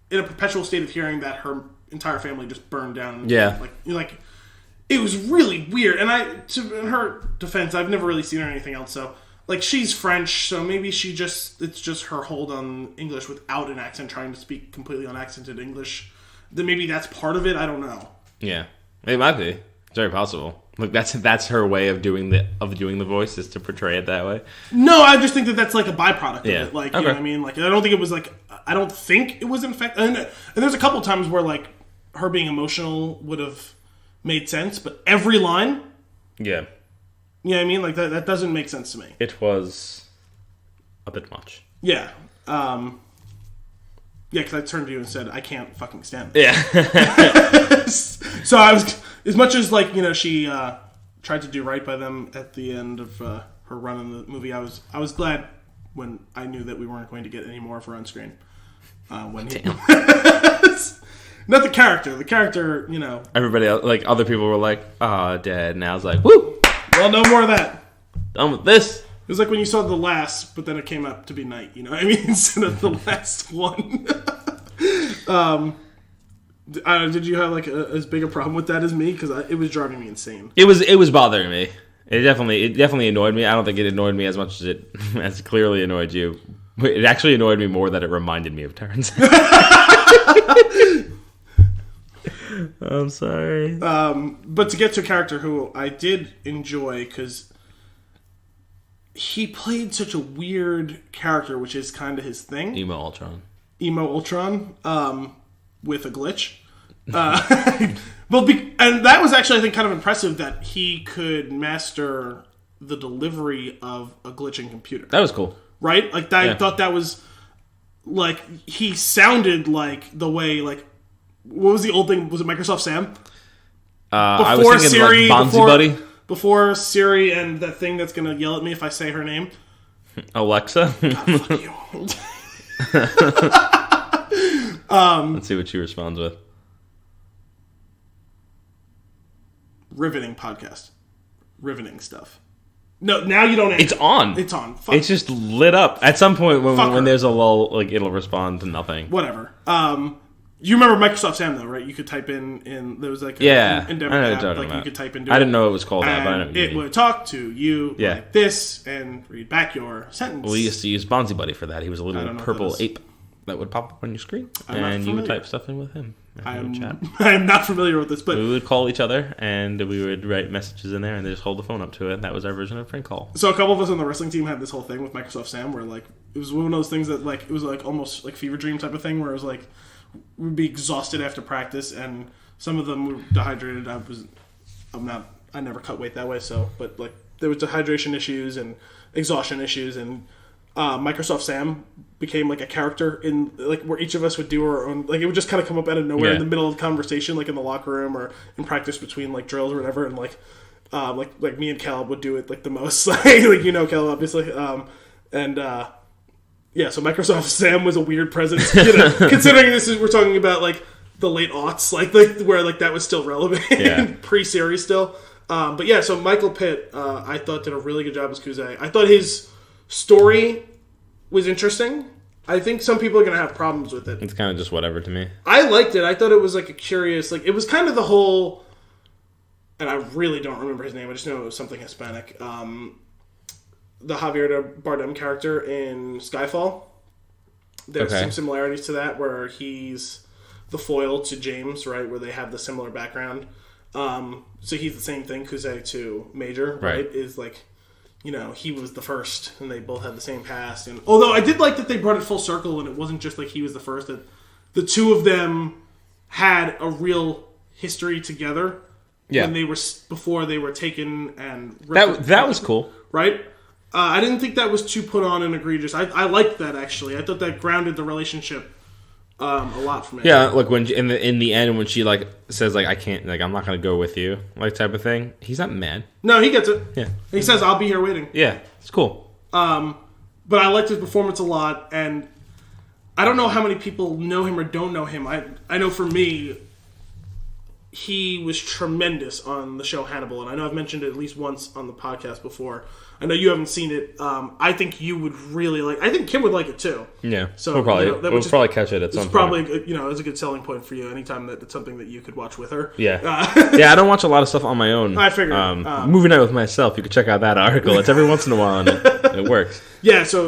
in a perpetual state of hearing that her entire family just burned down. Yeah, like it was really weird. And in her defense, I've never really seen her in anything else. So like she's French, so maybe it's just her hold on English without an accent, trying to speak completely unaccented English. Then maybe that's part of it. I don't know. Yeah, it might be. It's very possible. Like that's her way of doing the voice, is to portray it that way. No, I just think that's like a byproduct of it. Like, okay. You know what I mean? Like, I don't think it was in fact. And there's a couple times where like her being emotional would have made sense, but every line, yeah. You know what I mean? Like, that doesn't make sense to me. It was a bit much. Yeah. Because I turned to you and said, I can't fucking stand it. Yeah. So I was, as much as, like, you know, she tried to do right by them at the end of her run in the movie, I was glad when I knew that we weren't going to get any more of her on screen. Damn. Not the character. The character, you know. Everybody else, like, other people were like, oh, dead. And I was like, woo! Well, no more of that. Done with this. It was like when you saw The Last, but then it came out to be night, you know what I mean? Instead of the last one. Did you have like as big a problem with that as me? Because it was driving me insane. It was bothering me. It definitely annoyed me. I don't think it annoyed me as much as it clearly annoyed you. It actually annoyed me more that it reminded me of Terrence. I'm sorry. But to get to a character who I did enjoy, because he played such a weird character, which is kind of his thing. Emo Ultron, with a glitch. And that was actually, I think, kind of impressive that he could master the delivery of a glitching computer. That was cool. Right? Like, I thought that was, like, he sounded like the way, like, what was the old thing? Was it Microsoft Sam? I was thinking Siri, like Bonzi Buddy. Before Siri and that thing that's going to yell at me if I say her name. Alexa. God, fuck you. Let's see what she responds with. Riveting podcast. Riveting stuff. No, now you don't answer. It's on. It's on. Fuck. It's just lit up. At some point when there's a lull, like, it'll respond to nothing. Whatever. You remember Microsoft Sam, though, right? You could type in there was like an Endeavor app, like you could type into I didn't know it was called that, but I know it would talk to you like this and read back your sentence. We used to use Bonzi Buddy for that. He was a little purple ape that would pop up on your screen, and you would type stuff in with him. I am not familiar with this, but we would call each other, and we would write messages in there, and they just hold the phone up to it. That was our version of prank call. So a couple of us on the wrestling team had this whole thing with Microsoft Sam, where like it was one of those things that like it was like almost like fever dream type of thing, where it was like we'd be exhausted after practice, and some of them were dehydrated. I never cut weight that way, but like there was dehydration issues and exhaustion issues, and Microsoft Sam became like a character in like where each of us would do our own, like it would just kind of come up out of nowhere in the middle of the conversation, like in the locker room or in practice between like drills or whatever, and like me and Caleb would do it like the most, like you know Caleb obviously, and Yeah, so Microsoft Sam was a weird presence, considering we're talking about like the late aughts, like where like that was still relevant, pre-series still. But yeah, so Michael Pitt, I thought did a really good job as Kuzay. I thought his story was interesting. I think some people are going to have problems with it. It's kind of just whatever to me. I liked it. I thought it was like a curious, like it was kind of the whole, and I really don't remember his name. I just know it was something Hispanic. The Javier Bardem character in Skyfall. There's some similarities to that where he's the foil to James, right? Where they have the similar background. So he's the same thing, Kuzay to Major, right? Is like, you know, he was the first, and they both had the same past. And although I did like that they brought it full circle, and it wasn't just like he was the first. That the two of them had a real history together. Yeah. When they were before they were taken and that was cool, right? I didn't think that was too put on and egregious. I liked that actually. I thought that grounded the relationship a lot for me. Yeah, like when in the end when she like says like I can't, like I'm not gonna go with you, like type of thing. He's not mad. No, he gets it. Yeah, he says I'll be here waiting. Yeah, it's cool. But I liked his performance a lot, and I don't know how many people know him or don't know him. I know for me, he was tremendous on the show Hannibal, and I know I've mentioned it at least once on the podcast before. I know you haven't seen it. I think you would really like. I think Kim would like it too. Yeah, so we'll probably catch it at some point. Probably, it's a good selling point for you. Anytime that it's something that you could watch with her. Yeah, yeah. I don't watch a lot of stuff on my own. I figured. Movie night with myself. You could check out that article. It's every once in a while, and it works. Yeah. So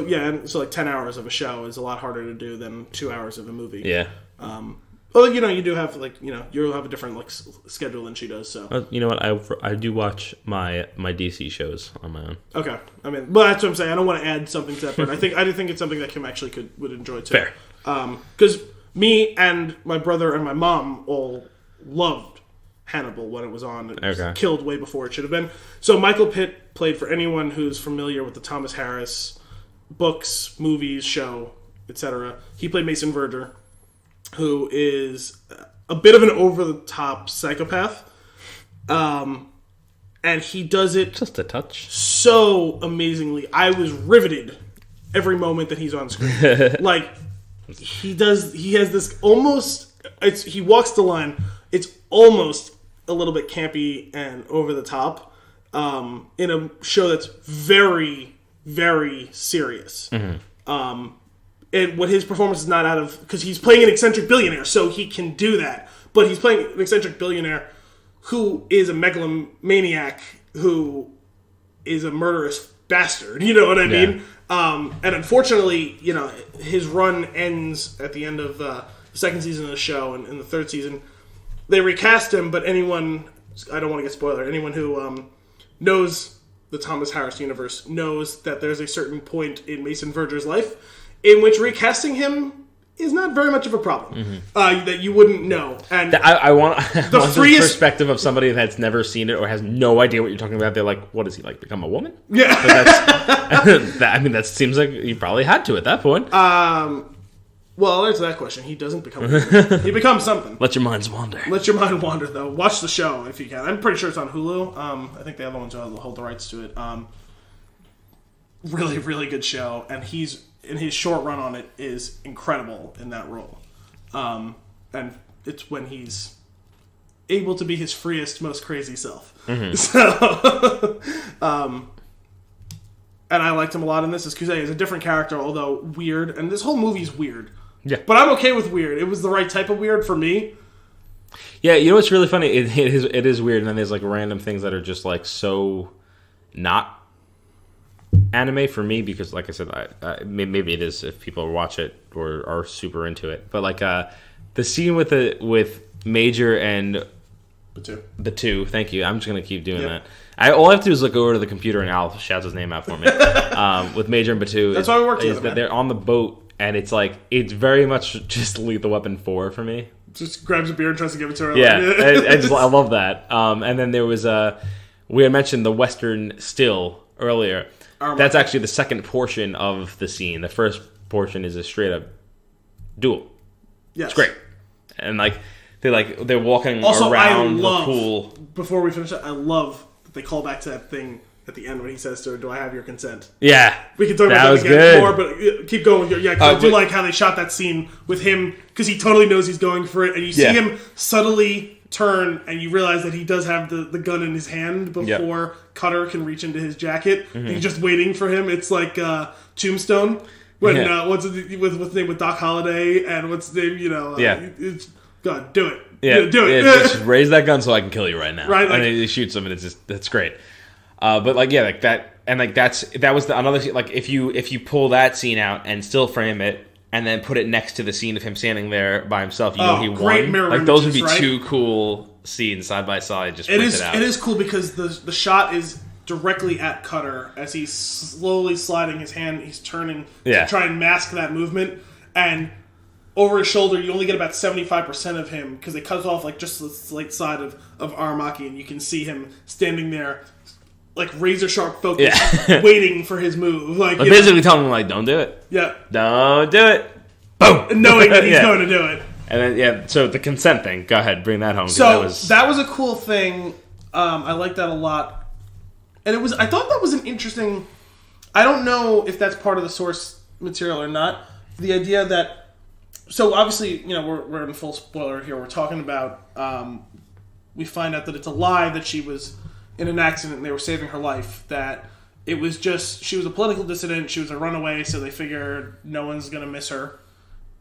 like 10 hours of a show is a lot harder to do than 2 hours of a movie. Yeah. Well, you do have you'll have a different like schedule than she does. So you know what, I do watch my DC shows on my own. Okay, I mean, well, that's what I'm saying. I don't want to add something separate. I do think it's something that Kim actually would enjoy too. Fair, because me and my brother and my mom all loved Hannibal when it was on. It was killed way before it should have been. So Michael Pitt played, for anyone who's familiar with the Thomas Harris books, movies, show, etc. He played Mason Verger, who is a bit of an over-the-top psychopath. And he does it just a touch so amazingly. I was riveted every moment that he's on screen. Like, he has this almost... he walks the line. It's almost a little bit campy and over the top in a show that's very, very serious. Mm-hmm. And what his performance is not out of... Because he's playing an eccentric billionaire, so he can do that. But he's playing an eccentric billionaire who is a megalomaniac, who is a murderous bastard. You know what I mean? And unfortunately, his run ends at the end of the second season of the show. And in the third season, they recast him. But anyone... I don't want to get spoiler. Anyone who knows the Thomas Harris universe knows that there's a certain point in Mason Verger's life in which recasting him is not very much of a problem. Mm-hmm. That you wouldn't know. And I want the perspective of somebody that's never seen it or has no idea what you're talking about. They're like, what is he, like, become a woman? Yeah. That seems like he probably had to at that point. Well, I'll answer that question. He doesn't become a woman. He becomes something. Let your minds wander. Let your mind wander, though. Watch the show if you can. I'm pretty sure it's on Hulu. I think the other ones hold the rights to it. Really, really good show. And his short run on it is incredible in that role. And it's when he's able to be his freest, most crazy self. Mm-hmm. So, and I liked him a lot in this. Kuzay is a different character, although weird. And this whole movie's weird. Yeah. But I'm okay with weird. It was the right type of weird for me. Yeah, you know what's really funny? It is weird, and then there's like random things that are just like so not anime for me, because like I said, maybe it is if people watch it or are super into it. But like the scene with Major and Batu. Thank you. I'm just gonna keep doing that. All I have to do is look over to the computer and Al shouts his name out for me. With Major and Batu, that's why we work together. That they're on the boat, and it's like it's very much just Lethal Weapon 4 for me. Just grabs a beer and tries to give it to her. Yeah, I love that. And then there was we had mentioned the Western still earlier. That's actually the second portion of the scene. The first portion is a straight up duel. Yes. It's great. And they're walking around the pool. Before we finish that, I love that they call back to that thing at the end when he says to her, "Do I have your consent?" Yeah, we can talk about that again more, but keep going. Yeah, cause I do like how they shot that scene with him because he totally knows he's going for it, and you see him subtly turn, and you realize that he does have the gun in his hand before Cutter can reach into his jacket. Mm-hmm. He's just waiting for him. It's like Tombstone when what's his name with Doc Holliday and what's his name? It's God, do it. Yeah, do it. Just raise that gun so I can kill you right now. Right, like, and he shoots him, and that's great. But that was another scene. Like if you pull that scene out and still frame it, and then put it next to the scene of him standing there by himself, you know he won. Like those would be two cool scenes side by side. Just it is cool because the shot is directly at Cutter as he's slowly sliding his hand. He's turning to try and mask that movement, and over his shoulder, you only get about 75% of him because they cut off like just the slight side of Aramaki, and you can see him standing there, like razor sharp focus, waiting for his move. Like basically telling him like, "Don't do it. Yeah, don't do it." Boom, knowing that he's going to do it. And then so the consent thing. Go ahead, bring that home. So that was a cool thing. I like that a lot, and I thought that was an interesting. I don't know if that's part of the source material or not. The idea that. So obviously, we're in full spoiler here. We're talking about. We find out that it's a lie that she was in an accident and they were saving her life. That it was just she was a political dissident. She was a runaway, so they figured no one's gonna miss her.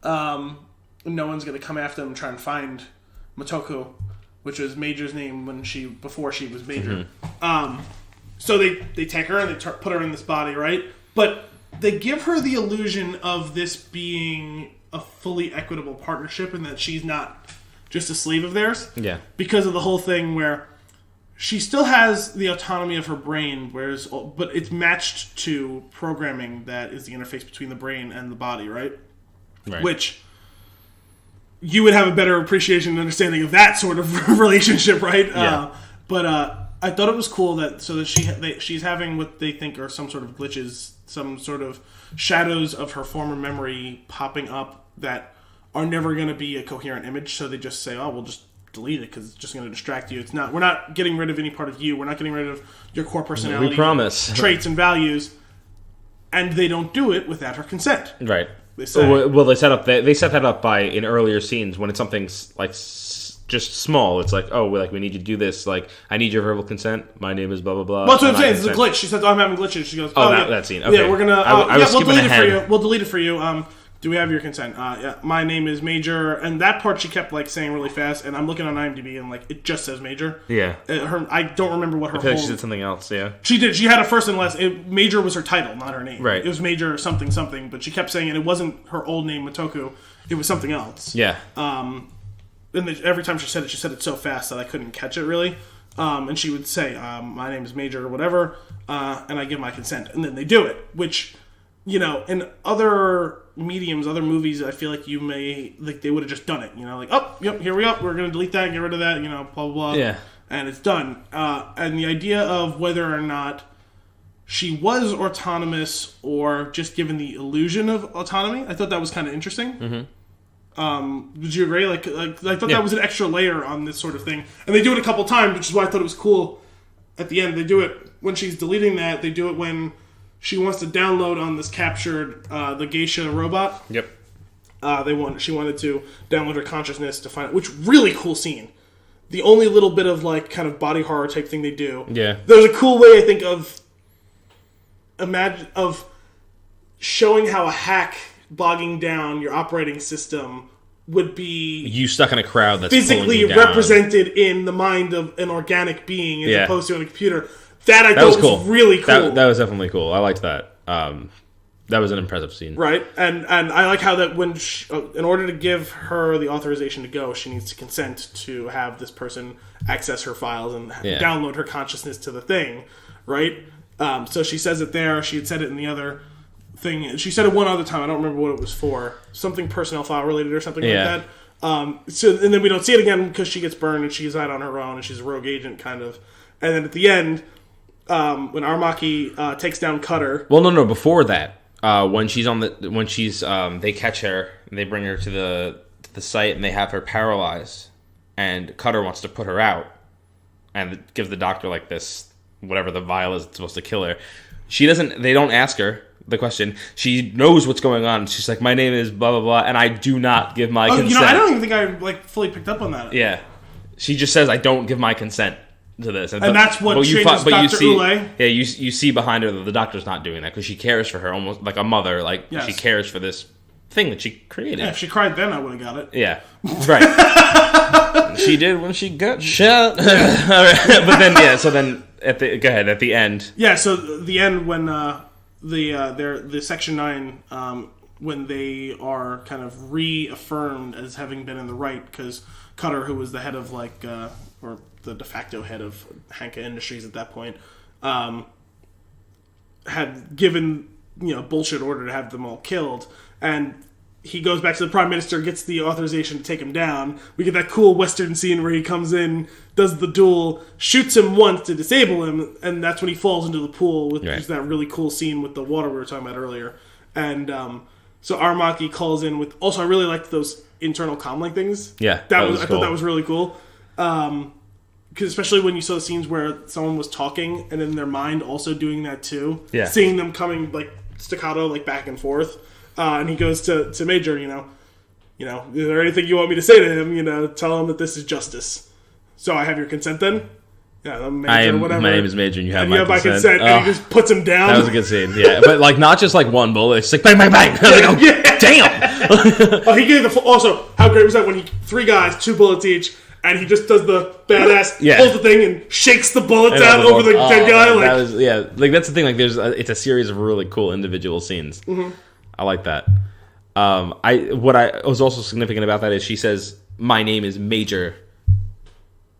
No one's gonna come after them and try and find Motoko, which was Major's name before she was Major. Mm-hmm. So they take her and they put her in this body, right? But they give her the illusion of this being a fully equitable partnership and that she's not just a slave of theirs. Yeah. Because of the whole thing where she still has the autonomy of her brain, but it's matched to programming that is the interface between the brain and the body, right? Right. Which you would have a better appreciation and understanding of that sort of relationship, right? Yeah. But I thought it was cool that she's having what they think are some sort of glitches, some sort of shadows of her former memory popping up that are never going to be a coherent image. So they just say, "Oh, we'll just delete it because it's just going to distract you." It's not. We're not getting rid of any part of you. We're not getting rid of your core personality, we promise, traits and values. And they don't do it without her consent. Right. They say, well, they set that up by in earlier scenes when it's something like just small. It's like, oh, we need you to do this. Like, I need your verbal consent. My name is blah blah blah. Well, that's what I'm saying. It's a glitch. She says, "Oh, I'm having glitches." She goes, "Oh, that scene. Okay. Yeah, we're gonna. We'll delete it for you. We'll delete it for you. Do we have your consent? Yeah. My name is Major." And that part she kept like saying really fast. And I'm looking on IMDb and like it just says Major. Yeah. I don't remember what her. I feel like she did something else. Yeah. She did. She had a first and last. Major was her title, not her name. Right. It was Major something something. But she kept saying it wasn't her old name, Motoko. It was something else. Yeah. And every time she said it so fast that I couldn't catch it really. And she would say, "My name is Major," or whatever, and I give my consent, and then they do it. Which, in other mediums, other movies, I feel like they would have just done it. Like, oh, yep, here we are. We're gonna delete that, get rid of that. Blah blah blah. Yeah, and it's done. And the idea of whether or not she was autonomous or just given the illusion of autonomy, I thought that was kind of interesting. Mm-hmm. Would you agree? Like I thought that was an extra layer on this sort of thing, and they do it a couple times, which is why I thought it was cool. At the end, they do it when she's deleting that. They do it when she wants to download on this captured the geisha robot. Yep. She wanted to download her consciousness to find out, which really cool scene. The only little bit of like kind of body horror type thing they do. Yeah. There's a cool way I think of showing how a hack bogging down your operating system would be you stuck in a crowd that's physically represented in the mind of an organic being as opposed to on a computer. That I thought was really cool. That was definitely cool. I liked that. That was an impressive scene. Right. And I like how that when in order to give her the authorization to go, she needs to consent to have this person access her files and download her consciousness to the thing. Right. So she says it there. She had said it in the other thing. She said it one other time. I don't remember what it was for. Something personnel file related or something like that. And then we don't see it again because she gets burned and she's out on her own and she's a rogue agent kind of. And then at the end, when Aramaki takes down Cutter. Well, no. Before that, when they catch her and they bring her to the site and they have her paralyzed, and Cutter wants to put her out and give the doctor like this whatever the vial is supposed to kill her. They don't ask her the question. She knows what's going on. She's like, my name is blah, blah, blah, and I do not give my consent. I don't even think I, like, fully picked up on that. Yeah. She just says, I don't give my consent to this. And that's what changes Dr. Ule. Yeah, you see behind her that the doctor's not doing that because she cares for her almost like a mother. Like, she cares for this thing that she created. Yeah, if she cried then, I would have got it. Yeah, right. She did when she got shot. But then, so then at the end. Yeah, so the end when the Section 9, when they are kind of reaffirmed as having been in the right, because Cutter, who was the head of, like, or the de facto head of Hanka Industries at that point, had given, bullshit order to have them all killed, and he goes back to the Prime Minister, gets the authorization to take him down. We get that cool Western scene where he comes in, does the duel, shoots him once to disable him, and that's when he falls into the pool, which is that really cool scene with the water we were talking about earlier. And so Aramaki calls in with... Also, I really liked those internal comlink things. Yeah, I thought that was really cool. Because especially when you saw the scenes where someone was talking, and in their mind also doing that too. Yeah. Seeing them coming, like, staccato, like, back and forth. And he goes to Major, is there anything you want me to say to him? Tell him that this is justice. So I have your consent then? Yeah, Major, whatever. My name is Major and you have my consent. And he just puts him down. That was a good scene, yeah. But, like, not just, like, one bullet. It's like, bang, bang, bang. Damn! He gave the... Also, how great was that when 3 guys, 2 bullets each, and he just does the badass, pulls the thing and shakes the bullets out over the dead guy. Like, that's the thing. Like, it's a series of really cool individual scenes. Mm-hmm. I like that. What was also significant about that is she says, my name is Major,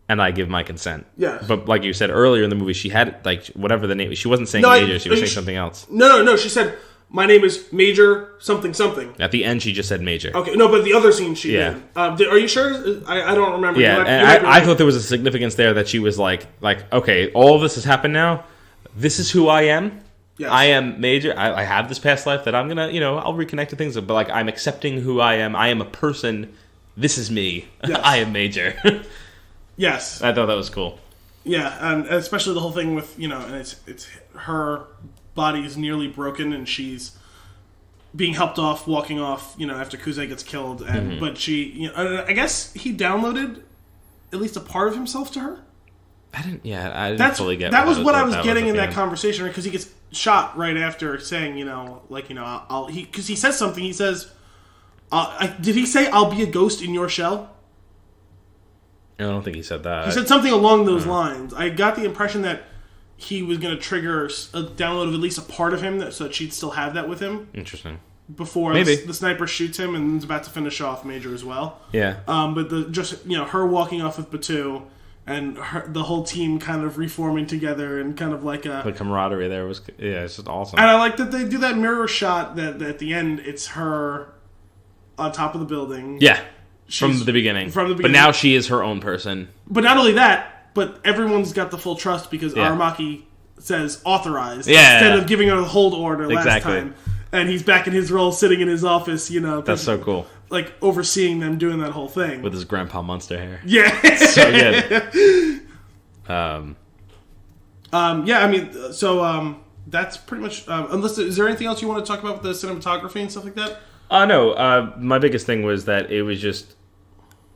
and I give my consent. Yeah. But like you said earlier in the movie, she had, like, whatever the name... She wasn't saying Major, she was saying something else. No, she said, my name is Major something something. At the end, she just said Major. Okay, no, but the other scene she did. Are you sure? I don't remember. Yeah, and I thought there was a significance there that she was like, okay, all of this has happened now. This is who I am. Yes. I am Major. I have this past life that I'm gonna, I'll reconnect to things. But, like, I'm accepting who I am. I am a person. This is me. Yes. I am Major. Yes. I thought that was cool. Yeah, and especially the whole thing with, and it's her body is nearly broken and she's being helped off, walking off, after Kuze gets killed. And but she, I guess he downloaded at least a part of himself to her. I didn't fully get that. Was what I was getting in that conversation, because he gets shot right after saying, because he says something. He says, "Did he say I'll be a ghost in your shell?" I don't think he said that. He said something along those lines. I got the impression that he was going to trigger a download of at least a part of him, so that she'd still have that with him. Interesting. Before the sniper shoots him and is about to finish off Major as well. Yeah. But her walking off with Batu. And the whole team kind of reforming together and kind of like the camaraderie there was... Yeah, it's just awesome. And I like that they do that mirror shot that at the end, it's her on top of the building. Yeah, from the beginning. But now she is her own person. But not only that, but everyone's got the full trust because Aramaki says authorized instead of giving her the hold order last time. And he's back in his role, sitting in his office, That's so cool. Like, overseeing them doing that whole thing. With his Grandpa Munster hair. Yeah. So good. That's pretty much... unless, is there anything else you want to talk about with the cinematography and stuff like that? No. My biggest thing was that it was just...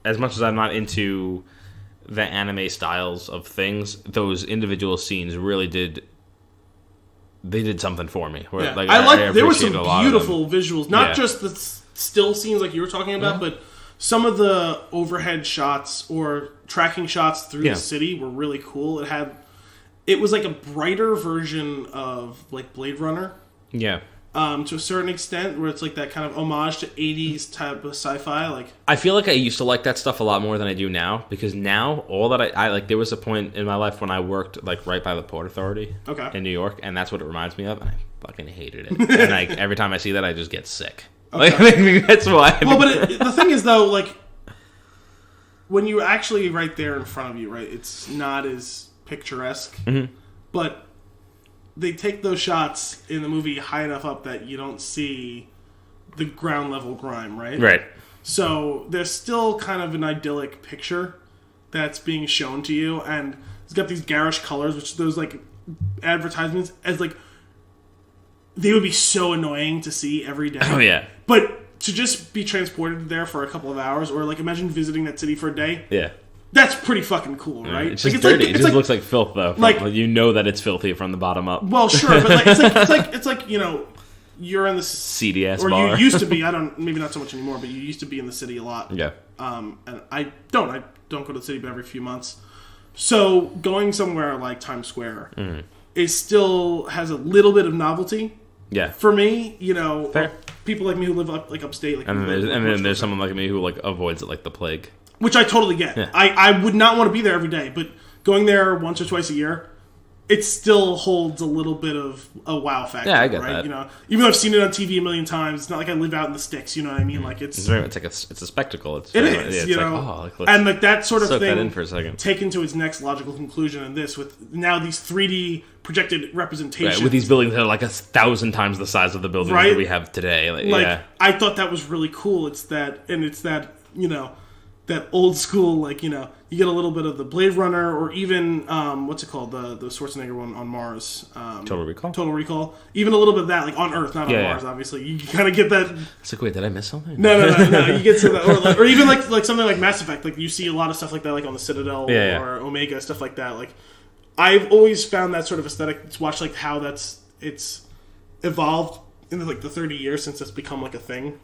As much as I'm not into the anime styles of things, those individual scenes really did... They did something for me. Where, there were some beautiful visuals. Not just the still scenes like you were talking about, but some of the overhead shots or tracking shots through the city were really cool. It was like a brighter version of like Blade Runner. Yeah. To a certain extent, where it's like that kind of homage to 80s type of sci-fi. Like, I feel like I used to like that stuff a lot more than I do now, because now all that I like, there was a point in my life when I worked like right by the Port Authority in New York, and that's what it reminds me of, and I fucking hated it. And every time I see that, I just get sick. Okay. Like, that's why. Well, but the thing is, though, like, when you're actually right there in front of you, right, it's not as picturesque, but they take those shots in the movie high enough up that you don't see the ground level grime, right? Right. So there's still kind of an idyllic picture that's being shown to you, and it's got these garish colors, which those like advertisements as like they would be so annoying to see every day. Oh yeah. But to just be transported there for a couple of hours, or like imagine visiting that city for a day. Yeah. That's pretty fucking cool, right? It's just dirty. It just looks like filth, though. Like you know that it's filthy from the bottom up. Well, sure, but like it's like you know, you're in the seedy ass or bar. you used to be. Maybe not so much anymore, but you used to be in the city a lot. Yeah. And I don't go to the city but every few months. So going somewhere like Times Square is still has a little bit of novelty. Yeah. For me, you know, fair. People like me who live up like upstate, like and then there's someone like me who like avoids it like the plague. Which I totally get. Yeah. I would not want to be there every day, but going there once or twice a year, it still holds a little bit of a wow factor. Yeah, I get right? that. You know, even though I've seen it on TV a million times, it's not like I live out in the sticks. You know what I mean? Like it's a spectacle. It is. Yeah, you know, and like that sort of soak thing. That in for a second. Taken to its next logical conclusion in this, with now these 3D projected representations, right, with these buildings that are like 1,000 times the size of the buildings that we have today. Like yeah. I thought that was really cool. It's that you know. That old school, like, you know, you get a little bit of the Blade Runner, or even what's it called, the Schwarzenegger one on Mars, Total Recall. Even a little bit of that, like on Earth, not on Mars. Obviously, you kind of get that. It's like, wait, did I miss something? No. You get to that, or even like something like Mass Effect. Like you see a lot of stuff like that, like on the Citadel or Omega, stuff like that. Like I've always found that sort of aesthetic to watch, like how it's evolved in like the 30 years since it's become like a thing,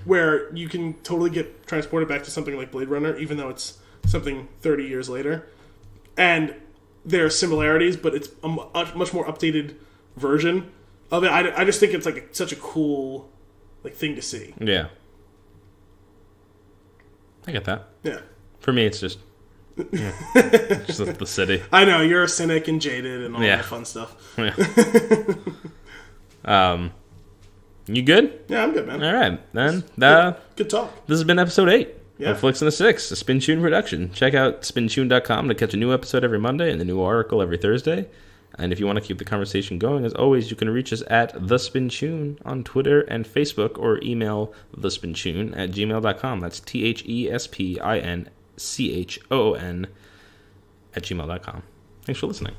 where you can totally get transported back to something like Blade Runner, even though it's something 30 years later, and there are similarities, but it's a much more updated version of it. I just think it's like such a cool like thing to see. Yeah, I get that. Yeah, for me, it's just just the city. I know you're a cynic and jaded and all that fun stuff. Yeah. You good? Yeah, I'm good, man. All right, then. Good talk. This has been episode 8 of Flix and a 6, a Spinchoon production. Check out spinchoon.com to catch a new episode every Monday and a new article every Thursday. And if you want to keep the conversation going, as always, you can reach us at The Spinchoon on Twitter and Facebook, or email thespinchoon@gmail.com. That's THESPINCHOON @gmail.com. Thanks for listening.